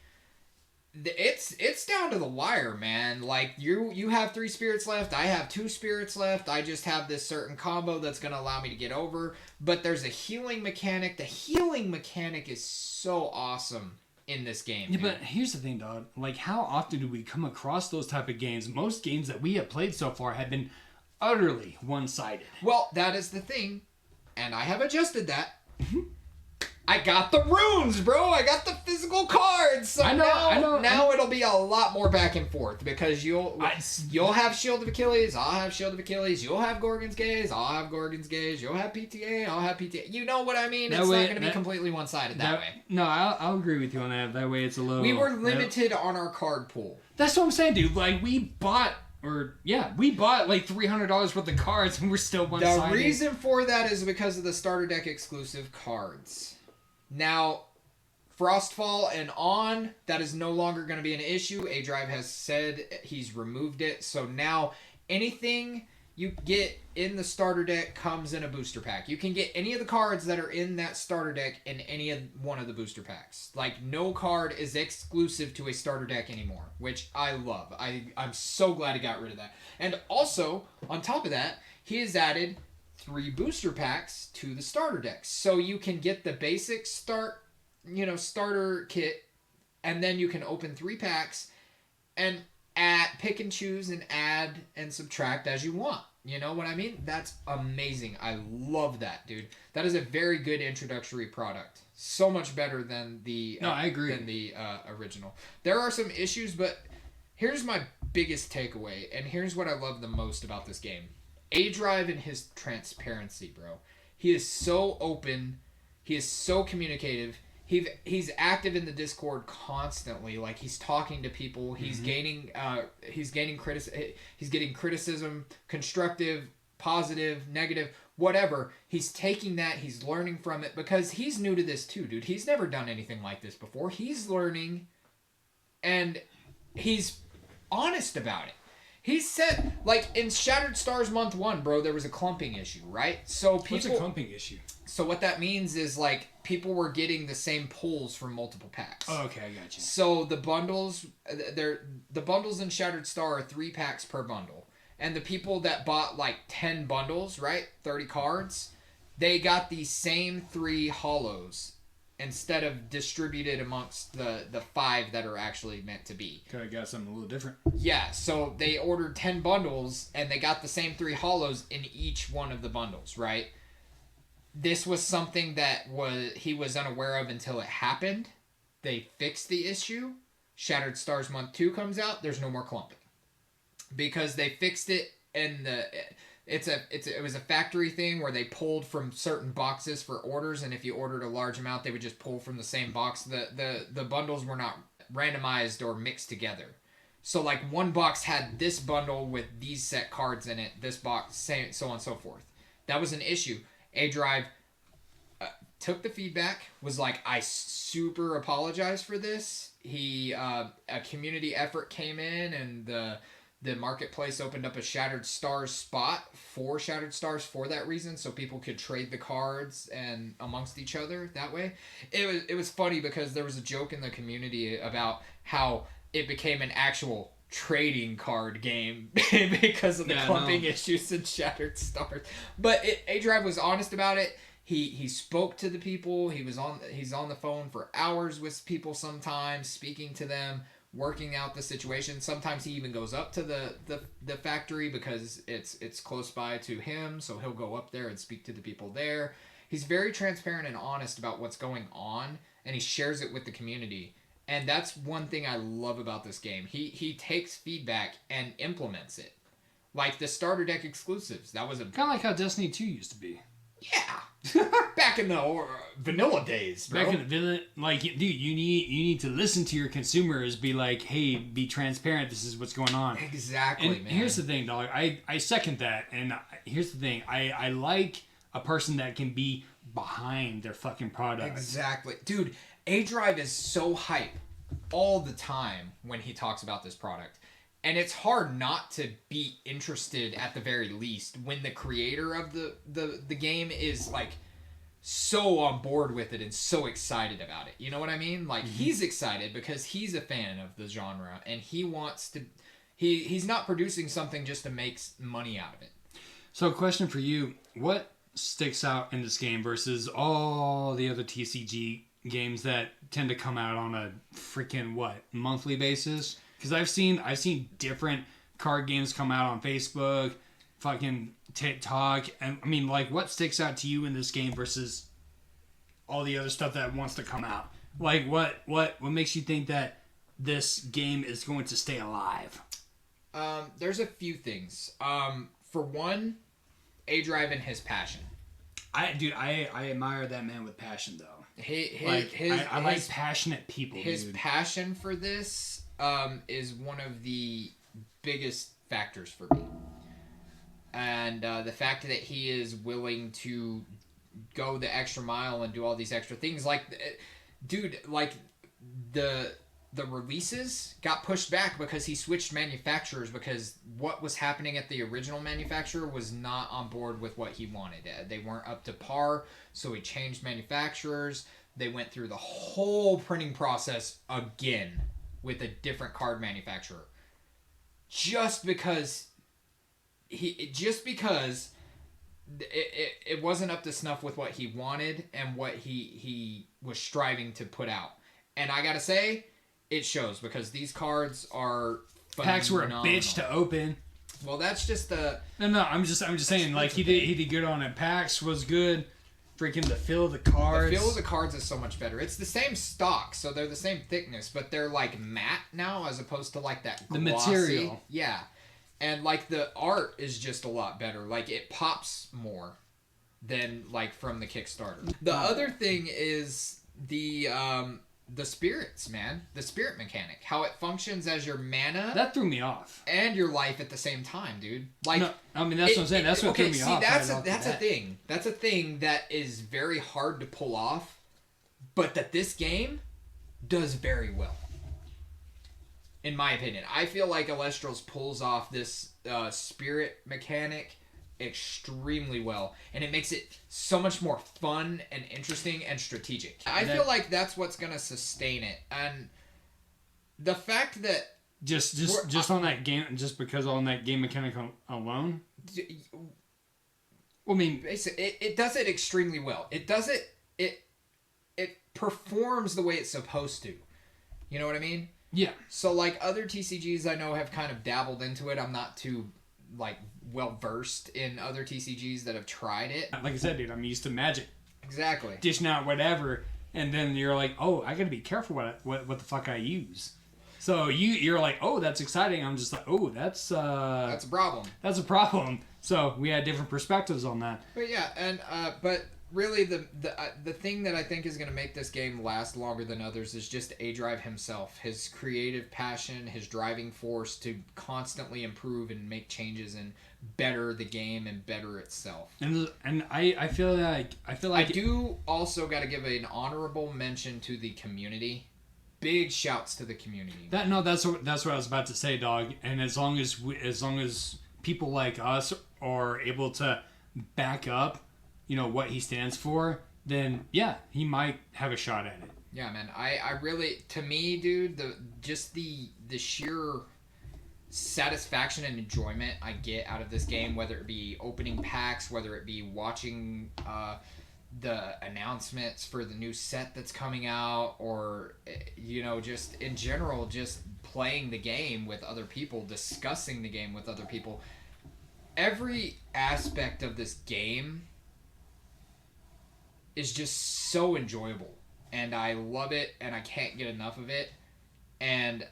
it's down to the wire, man. Like you have 3 spirits left, I have 2 spirits left. I just have this certain combo that's gonna allow me to get over. But there's a healing mechanic. The healing mechanic is so awesome in this game. Yeah, but here's the thing, dog. Like, how often do we come across those type of games? Most games that we have played so far have been utterly one-sided. Well, that is the thing, and I have adjusted that. I got the runes, bro. I got the physical cards. So I know. Now it'll be a lot more back and forth because you'll have Shield of Achilles. I'll have Shield of Achilles. You'll have Gorgon's Gaze. I'll have Gorgon's Gaze. You'll have PTA. I'll have PTA. You know what I mean? It's not going to be completely one-sided that way. No, I'll agree with you on that. That way it's a little... We were limited on our card pool. That's what I'm saying, dude. Like, we bought like $300 worth of cards and we're still one-sided. The reason for that is because of the starter deck exclusive cards. Now, Frostfall and on, that is no longer going to be an issue. A Drive has said he's removed it. So now anything you get in the starter deck comes in a booster pack. You can get any of the cards that are in that starter deck in any of one of the booster packs. Like, no card is exclusive to a starter deck anymore, which I love. I'm so glad he got rid of that. And also, on top of that, he has added 3 booster packs to the starter decks. So you can get the basic starter kit, and then you can open 3 packs and pick and choose and add and subtract as you want. You know what I mean? That's amazing. I love that, dude. That is a very good introductory product. So much better than the I agree. Than the original. There are some issues, but here's my biggest takeaway, and here's what I love the most about this game. A Drive and his transparency, bro. He is so open. He is so communicative. He's active in the Discord constantly. Like, he's talking to people. He's getting criticism, constructive, positive, negative, whatever. He's taking that. He's learning from it because he's new to this too, dude. He's never done anything like this before. He's learning, and he's honest about it. He said, like, in Shattered Stars Month 1, bro, there was a clumping issue, right? So people... What's a clumping issue? So what that means is, like, people were getting the same pulls from multiple packs. Oh, okay, I got you. So the bundles in Shattered Star are 3 packs per bundle. And the people that bought, like, 10 bundles, right, 30 cards, they got the same 3 holos instead of distributed amongst the 5 that are actually meant to be. Could have got something a little different. Yeah, so they ordered 10 bundles, and they got the same 3 holos in each one of the bundles, right? This was something that he was unaware of until it happened. They fixed the issue. Shattered Stars Month 2 comes out. There's no more clumping. Because they fixed it, and it was a factory thing where they pulled from certain boxes for orders, and if you ordered a large amount, they would just pull from the same box. The bundles were not randomized or mixed together. So, like, one box had this bundle with these set cards in it, this box, so on and so forth. That was an issue. A-Drive took the feedback, was like, I super apologize for this. A community effort came in, and the marketplace opened up a Shattered Stars spot for Shattered Stars for that reason, so people could trade the cards and amongst each other that way. It was funny because there was a joke in the community about how it became an actual trading card game because of the clumping issues in Shattered Stars. But A-Drive was honest about it. He spoke to the people. He's on the phone for hours with people sometimes, speaking to them, working out the situation. Sometimes he even goes up to the factory because it's close by to him, so he'll go up there and speak to the people there. He's very transparent and honest about what's going on, and he shares it with the community. And that's one thing I love about this game. He takes feedback and implements it. Like the starter deck exclusives. That was kind of like how Destiny 2 used to be. Yeah. Back in the vanilla days, bro. Back in the vanilla, like, dude, you need to listen to your consumers. Be like, hey, be transparent. This is what's going on. Exactly, and man. Here's the thing, dog. I second that. And here's the thing. I like a person that can be behind their fucking product. Exactly. Dude, A-Drive is so hype all the time when he talks about this product. And it's hard not to be interested at the very least when the creator of the game is like so on board with it and so excited about it. You know what I mean? Like he's excited because he's a fan of the genre and he wants to he's not producing something just to make money out of it. So question for you, what sticks out in this game versus all the other TCG games that tend to come out on a freaking monthly basis? Because I've seen different card games come out on Facebook, fucking TikTok, and I mean, like, what sticks out to you in this game versus all the other stuff that wants to come out? Like, what makes you think that this game is going to stay alive? There's a few things. For one, A-Drive and his passion. I admire that man with passion, though. I like passionate people. His passion for this is one of the biggest factors for me. And the fact that he is willing to go the extra mile and do all these extra things. Like, dude, like, the releases got pushed back because he switched manufacturers because what was happening at the original manufacturer was not on board with what he wanted. They weren't up to par, so he changed manufacturers. They went through the whole printing process again with a different card manufacturer. Just because it wasn't up to snuff with what he wanted and what he was striving to put out. And I gotta say, it shows because these cards are phenomenal. Packs were a bitch to open. Well, that's just the... No, I'm just saying, like, he did good on it. Packs was good. Freaking the feel of the cards. The feel of the cards is so much better. It's the same stock, so they're the same thickness, but they're like matte now as opposed to like that glossy. The material. Yeah. And like the art is just a lot better. Like it pops more than like from the Kickstarter. The other thing is the spirits, man. The spirit mechanic. How it functions as your mana. That threw me off. And your life at the same time, dude. Like, no, I mean, that's what I'm saying. That's what threw me off. That's a thing. That's a thing that is very hard to pull off, but that this game does very well. In my opinion. I feel like Homie-lestrals pulls off this spirit mechanic extremely well, and it makes it so much more fun and interesting and strategic. I feel like that's what's gonna sustain it, and the fact that just on that game, just because on that game mechanic alone. I mean, basically, it does it extremely well. It does it performs the way it's supposed to. You know what I mean? Yeah. So, like, other TCGs I know have kind of dabbled into it. I'm not too, like, well-versed in other TCGs that have tried it. Like I said, dude, I'm used to Magic. Exactly. Dishing out whatever, and then you're like, oh, I gotta be careful what the fuck I use. So you're like, oh, that's exciting. I'm just like, oh, that's a problem. That's a problem. So we had different perspectives on that. But yeah, and but really the thing that I think is going to make this game last longer than others is just A-Drive himself, his creative passion, his driving force to constantly improve and make changes and better the game and better itself. And I feel like I do also got to give an honorable mention to the community. Big shouts to the community. That's what I was about to say, dog. And as long as people like us are able to back up, what he stands for, then yeah, he might have a shot at it. Yeah, man. I really, to me, dude, the sheer satisfaction and enjoyment I get out of this game, whether it be opening packs, whether it be watching the announcements for the new set that's coming out, or just in general, just playing the game with other people, discussing the game with other people. Every aspect of this game is just so enjoyable, and I love it, and I can't get enough of it, and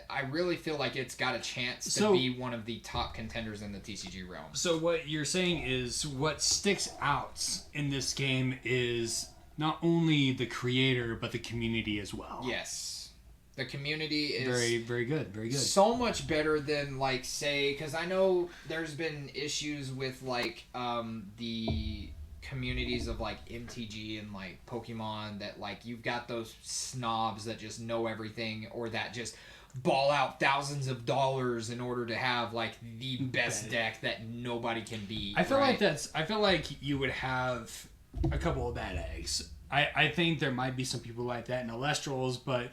I really feel like it's got a chance to be one of the top contenders in the TCG realm. So what you're saying is what sticks out in this game is not only the creator, but the community as well. Yes. The community is... Very, very good. Very good. So much better than, like, say... Because I know there's been issues with, like, the communities of, like, MTG and, like, Pokemon that, like, you've got those snobs that just know everything, or that just... ball out thousands of dollars in order to have like the best deck that nobody can beat. I feel like you would have a couple of bad eggs. I think there might be some people like that in Homie-lestrals, but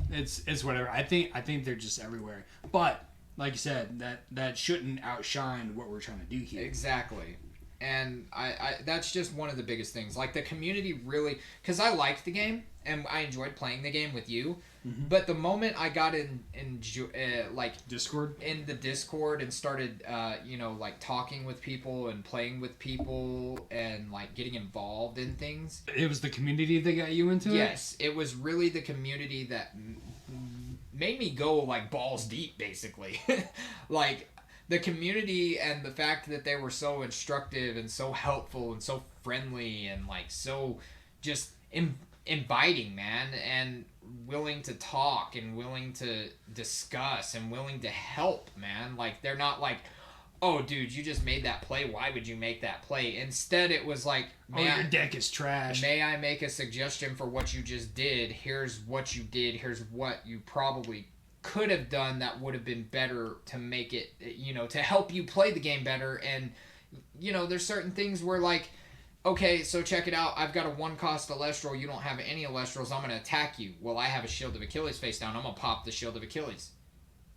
it's whatever. I think they're just everywhere. But like you said, that shouldn't outshine what we're trying to do here. Exactly. And I that's just one of the biggest things. Like the community really, because I liked the game and I enjoyed playing the game with you. Mm-hmm. But the moment I got in like Discord, in the Discord and started like talking with people and playing with people and like getting involved in things, it was the community that got you into it. Yes, it was really the community that made me go like balls deep, basically. Like the community and the fact that they were so instructive and so helpful and so friendly and like so just inviting, man, and willing to talk and willing to discuss and willing to help, man. Like they're not like, oh dude, you just made that play, why would you make that play? Instead it was like, your deck is trash, may I make a suggestion for what you just did? Here's what you did, here's what you probably could have done that would have been better to make it, to help you play the game better. And there's certain things where like, okay, so check it out. I've got a 1-cost Homie-lestral. You don't have any Homie-lestrals. I'm going to attack you. Well, I have a Shield of Achilles face down. I'm going to pop the Shield of Achilles.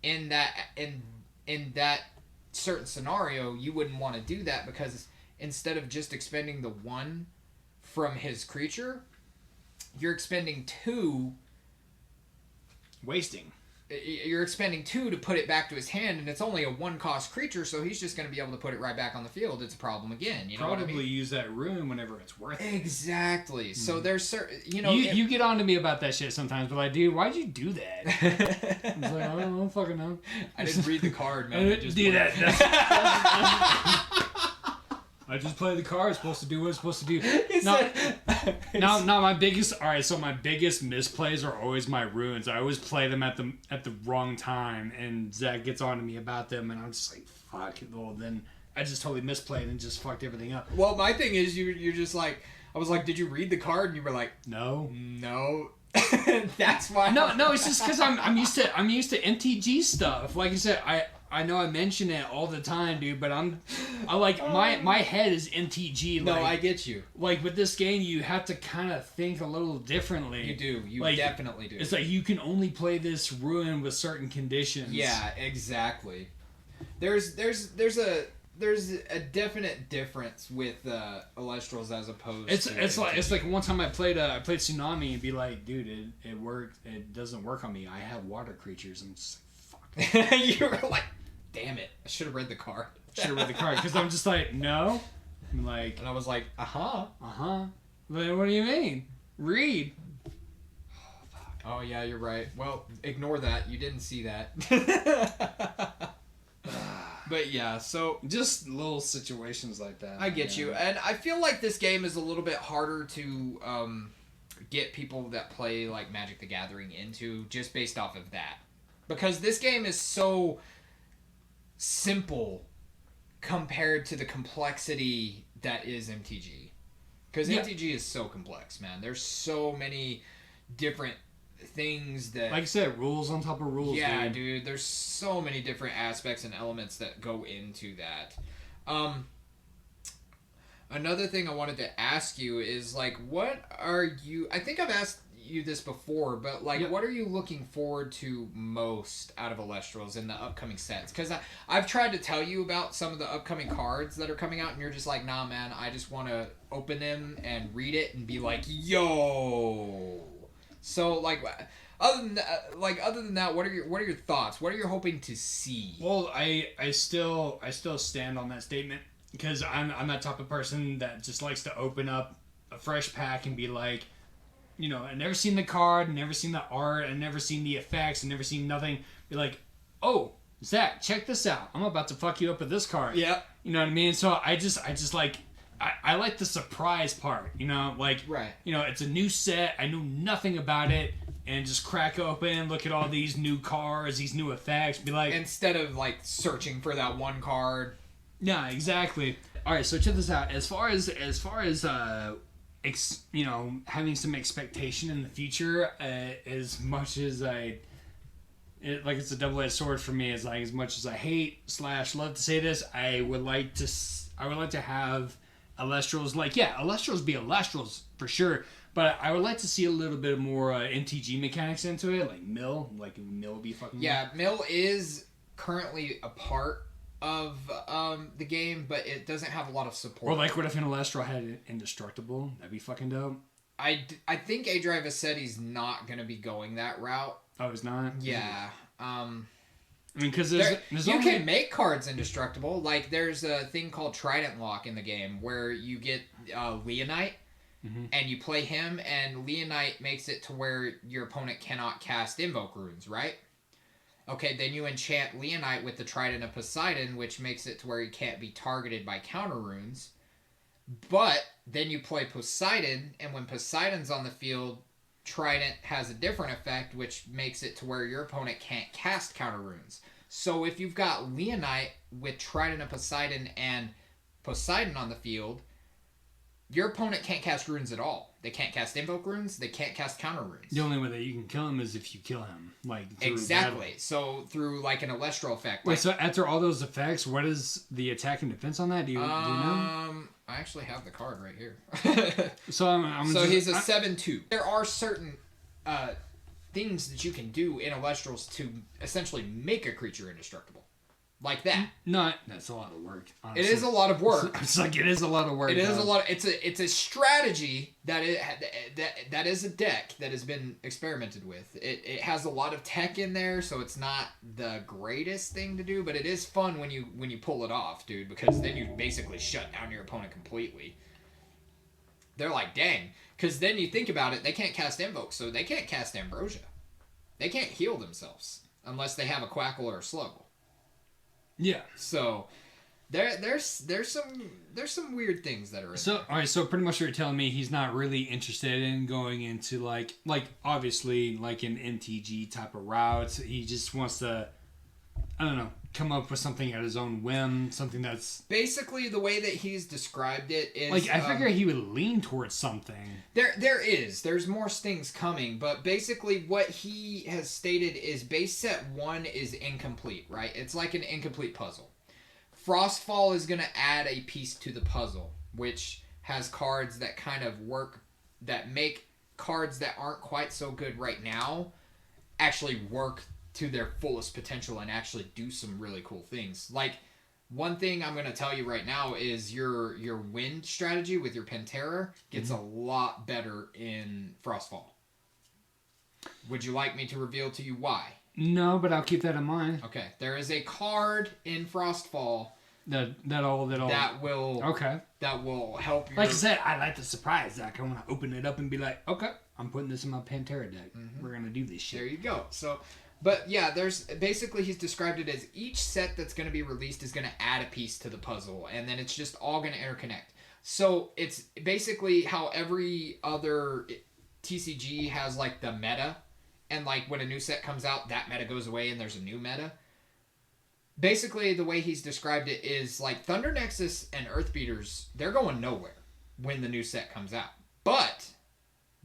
In that certain scenario, you wouldn't want to do that because instead of just expending the 1 from his creature, you're expending 2. Wasting. You're expending 2 to put it back to his hand, and it's only a 1-cost creature, so he's just going to be able to put it right back on the field. It's a problem again. You know Probably what I mean? Use that rune whenever it's worth it. Exactly. So there's certain, You get on to me about that shit sometimes, but like, dude, why'd you do that? I was like, I don't fucking know. I didn't read the card, man. I just do that. I just play the card. It's supposed to do what it's supposed to do. My biggest misplays are always my runes. I always play them at the wrong time, and Zach gets on to me about them, and I'm just like, fuck. Well, then I just totally misplayed and just fucked everything up. Well, my thing is, you're just like, I was like, did you read the card? And you were like, no. That's why. No, it's just because I'm used to MTG stuff. Like you said, I know I mention it all the time, dude, but my head is MTG. No, I get you. Like with this game, you have to kind of think a little differently. You do. You definitely do. It's like you can only play this ruin with certain conditions. Yeah, exactly. There's there's a definite difference with Electrals as opposed to it's like one time I played Tsunami and be like, dude, it worked. It doesn't work on me. I have water creatures. I'm just like, fuck. You were like, damn it, I should have read the card. Because I'm just like, no. I'm like, and I was like, But what do you mean? Read. Oh yeah, you're right. Well, ignore that. You didn't see that. But yeah, so just little situations like that. I get you, and I feel like this game is a little bit harder to get people that play like Magic the Gathering into, just based off of that, because this game is so simple compared to the complexity that is MTG. Because MTG is so complex, man. There's so many different things that, like I said, rules on top of rules. Yeah, dude. There's so many different aspects and elements that go into that. Another thing I wanted to ask you is, like, what are you... I think I've asked you this before, but, like, what are you looking forward to most out of Electrals in the upcoming sets? Because I've tried to tell you about some of the upcoming cards that are coming out, and you're just like, nah, man, I just want to open them and read it and be like, yo... So, like, other than that, what are your thoughts? What are you hoping to see? Well, I still stand on that statement, because I'm that type of person that just likes to open up a fresh pack and be like, you know, I never seen the card, never seen the art, I never seen the effects, I never seen nothing. Be like, oh, Zach, check this out. I'm about to fuck you up with this card. Yeah. You know what I mean? So I just like. I like the surprise part, you know, like, right. You know, it's a new set, I know nothing about it, and just crack open, look at all these new cards, these new effects, be like... Instead of, like, searching for that one card. Yeah, exactly. Alright, so check this out. As far as you know, having some expectation in the future, as much as it's a double-edged sword for me, as much as I hate / love to say this, I would like to have Electrals, Electrals be Electrals for sure, but I would like to see a little bit more MTG mechanics into it, like mill be fucking... Yeah, mill is currently a part of the game, but it doesn't have a lot of support. Or like, what if an Elestral had Indestructible? That'd be fucking dope. I think A-Drive has said he's not going to be going that route. Oh, he's not? Yeah. I mean, because there's you can make cards indestructible. Like, there's a thing called Trident Lock in the game where you get Leonite, and you play him, and Leonite makes it to where your opponent cannot cast Invoke Runes, right? Okay, then you enchant Leonite with the Trident of Poseidon, which makes it to where he can't be targeted by counter runes. But then you play Poseidon, and when Poseidon's on the field, Trident has a different effect, which makes it to where your opponent can't cast counter runes. So if you've got Leonite with Trident of Poseidon and Poseidon on the field, your opponent can't cast runes at all. They can't cast Invoke Runes, they can't cast counter runes. The only way that you can kill him is if you kill him. Exactly. Battle. So through like an Elestral effect. Wait, so after all those effects, what is the attack and defense on that? Do you know? I actually have the card right here. So he's a 7/2. There are certain things that you can do in Elestrals to essentially make a creature indestructible. Like that. No, that's a lot of work. Honestly. It is a lot of work. It's like it is a lot of work. It is a lot. It's a strategy that is a deck that has been experimented with. It has a lot of tech in there, so it's not the greatest thing to do, but it is fun when you pull it off, dude. Because then you basically shut down your opponent completely. They're like, dang, because then you think about it, they can't cast Invoke, so they can't cast Ambrosia. They can't heal themselves unless they have a Quackle or a Sluggle. Yeah. So there's some weird things that are in there. All right, so pretty much you're telling me he's not really interested in going into like obviously like an MTG type of route. He just wants to, I don't know, come up with something at his own whim, something that's basically the way that he's described it is like I figure he would lean towards something. There's more things coming, but basically what he has stated is base set 1 is incomplete, right? It's like an incomplete puzzle. Frostfall is going to add a piece to the puzzle, which has cards that kind of work, that make cards that aren't quite so good right now actually work to their fullest potential and actually do some really cool things. Like One thing I'm going to tell you right now is your wind strategy with your Pantera gets a lot better in Frostfall. Would you like me to reveal to you why? No, but I'll keep that in mind. Okay. There is a card in Frostfall that will help you. Like I said, I like the surprise. Like I want to open it up and be like, okay, I'm putting this in my Pantera deck. Mm-hmm. We're going to do this shit. There you go. So... But yeah, there's basically he's described it as each set that's going to be released is going to add a piece to the puzzle, and then it's just all going to interconnect. So it's basically how every other TCG has like the meta, and like when a new set comes out, that meta goes away and there's a new meta. Basically, the way he's described it is like Thunder Nexus and Earth Beaters, they're going nowhere when the new set comes out. But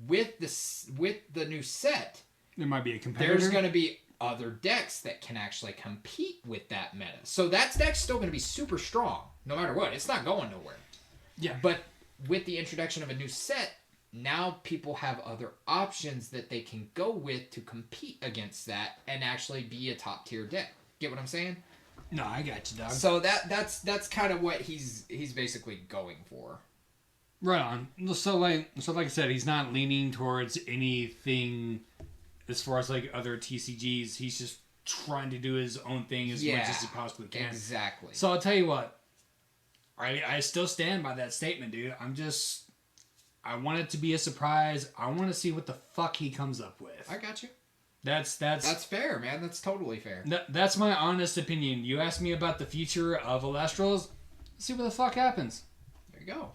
with the new set, there might be a competitor. There's going to be other decks that can actually compete with that meta. So that deck's still going to be super strong, no matter what. It's not going nowhere. Yeah. But with the introduction of a new set, now people have other options that they can go with to compete against that and actually be a top tier deck. Get what I'm saying? No, I got you, dog. So that's kind of what he's basically going for. Right on. So like I said, he's not leaning towards anything. As far as like other TCGs, he's just trying to do his own thing as much as he possibly can. Exactly. So I'll tell you what, I still stand by that statement, dude. I want it to be a surprise. I want to see what the fuck he comes up with. I got you. That's fair, man. That's totally fair. That's my honest opinion. You asked me about the future of Homie-lestrals. See what the fuck happens. There you go.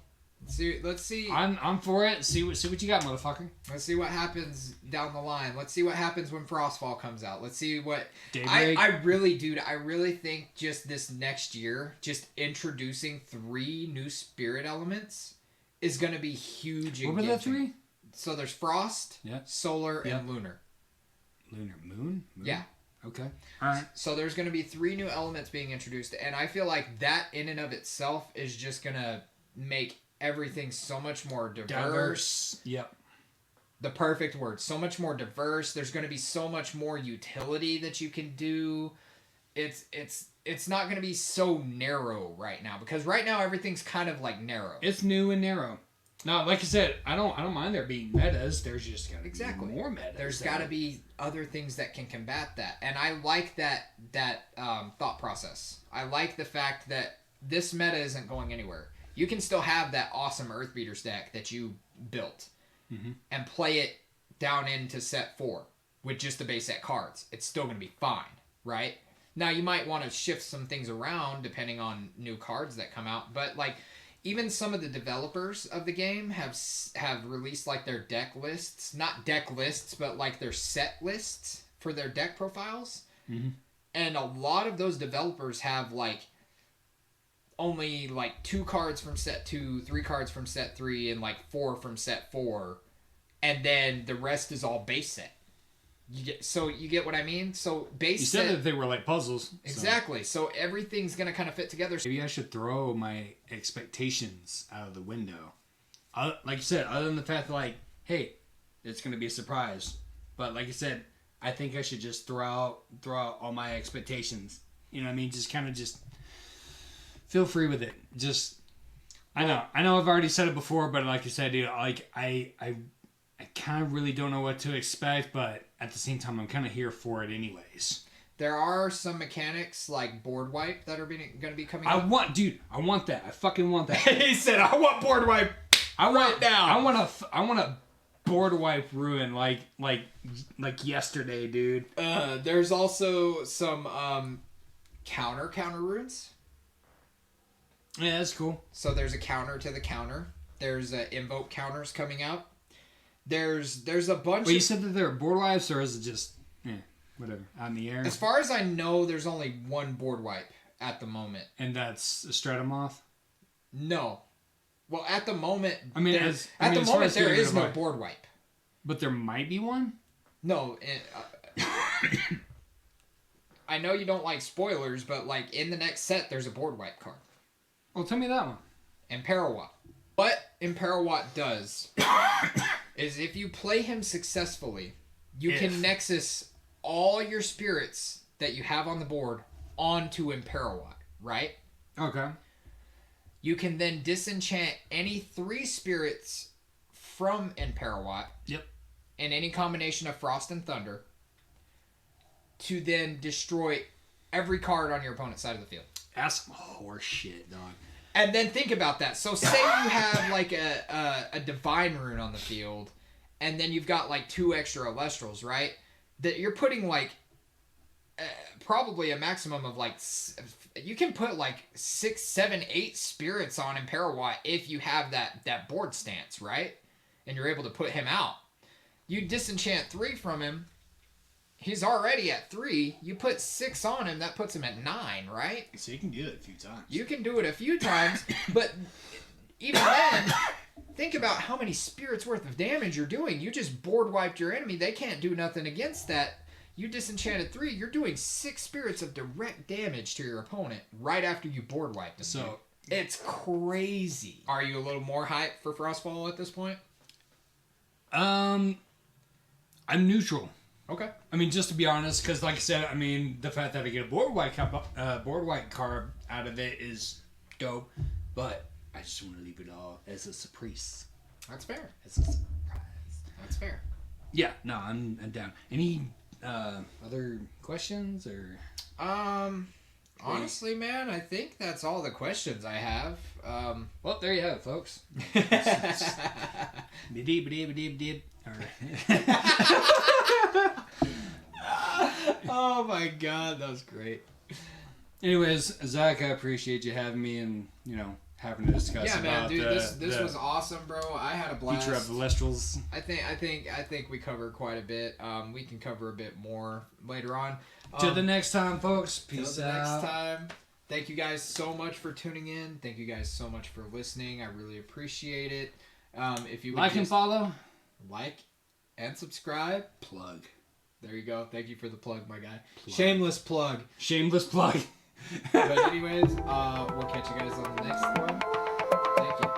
Let's see. I'm for it. See what you got, motherfucker. Let's see what happens down the line. Let's see what happens when Frostfall comes out. Let's see what Daybreak. I really think just this next year, just introducing 3 new spirit elements is going to be huge. What were the 3? So there's Frost, Solar, and Lunar. Lunar Moon? Yeah. Okay. All right. So there's going to be 3 new elements being introduced, and I feel like that in and of itself is just going to make everything so much more diverse. Yep. The perfect word. So much more diverse. There's going to be so much more utility that you can do. It's not going to be so narrow right now, because right now everything's kind of like narrow. It's new and narrow. Now, like I said, I don't mind there being metas. There's just got to be more metas. There's got to be other things that can combat that, and I like that thought process. I like the fact that this meta isn't going anywhere. You can still have that awesome Earth Beaters deck that you built and play it down into set 4 with just the base set cards. It's still going to be fine, right? Now, you might want to shift some things around depending on new cards that come out, but like even some of the developers of the game have released like their deck lists, not deck lists, but like their set lists for their deck profiles. Mm-hmm. And a lot of those developers have like only like 2 cards from set 2, 3 cards from set 3, and like 4 from set 4, and then the rest is all base set. You get what I mean? So base set. You said that they were like puzzles. Exactly. So everything's gonna kind of fit together. Maybe I should throw my expectations out of the window. Like you said, other than the fact that like, hey, it's gonna be a surprise. But like I said, I think I should just throw out all my expectations. You know what I mean? Just kind of just. Feel free with it. Just, I know I've already said it before, but like you said, dude, like I kind of really don't know what to expect, but at the same time, I'm kind of here for it anyways. There are some mechanics like board wipe that are going to be coming up. I want that. I fucking want that. He said, I want board wipe right now. I want a board wipe ruin like yesterday, dude. There's also some counter ruins. Yeah, that's cool. So there's a counter to the counter. There's invoke counters coming out. There's a bunch. Well, you said that they're board wipes, or is it just whatever out in the air? As far as I know, there's only one board wipe at the moment, and that's a Stratomoth. No, well, at the moment, there is no board wipe. But there might be one. No, I know you don't like spoilers, but like in the next set, there's a board wipe card. Well, tell me that one. Imperawat. What Imperawat does is if you play him successfully, you can Nexus all your spirits that you have on the board onto Imperawat, right? Okay. You can then disenchant any 3 spirits from Imperawat. Yep. In any combination of Frost and Thunder. To then destroy every card on your opponent's side of the field. That's some horse shit, dog. And then think about that. So say you have like a Divine Rune on the field, and then you've got like 2 extra Lestrals, right? That you're putting like probably a maximum of like you can put like 6, 7, 8 spirits on Imperawat if you have that board stance, right? And you're able to put him out. You disenchant 3 from him. He's already at 3. You put 6 on him, that puts him at 9, right? So you can do it a few times. You can do it a few times, but even then, think about how many spirits worth of damage you're doing. You just board wiped your enemy. They can't do nothing against that. You disenchanted 3. You're doing 6 spirits of direct damage to your opponent right after you board wiped them. So it's crazy. Are you a little more hyped for Frostfall at this point? I'm neutral. Okay. I mean, just to be honest, because like I said, I mean, the fact that I get a board white card out of it is dope, but I just want to leave it all as a surprise. That's fair. As a surprise. That's fair. Yeah, no, I'm down. Any other questions or? Honestly, man, I think that's all the questions I have. Well, there you have it, folks. Oh my god, that was great. Anyways, Zach, I appreciate you having me and, having to discuss Yeah, man, about dude, this was awesome, bro. I had a blast. Future of the Lestrals. I think we covered quite a bit. We can cover a bit more later on. Till the next time, folks. Peace till the out. next time. Thank you guys so much for tuning in. Thank you guys so much for listening. I really appreciate it. If you would like and follow, like and subscribe. Plug. There you go. Thank you for the plug, my guy. Shameless plug. Shameless plug. But anyways, we'll catch you guys on the next one. Thank you.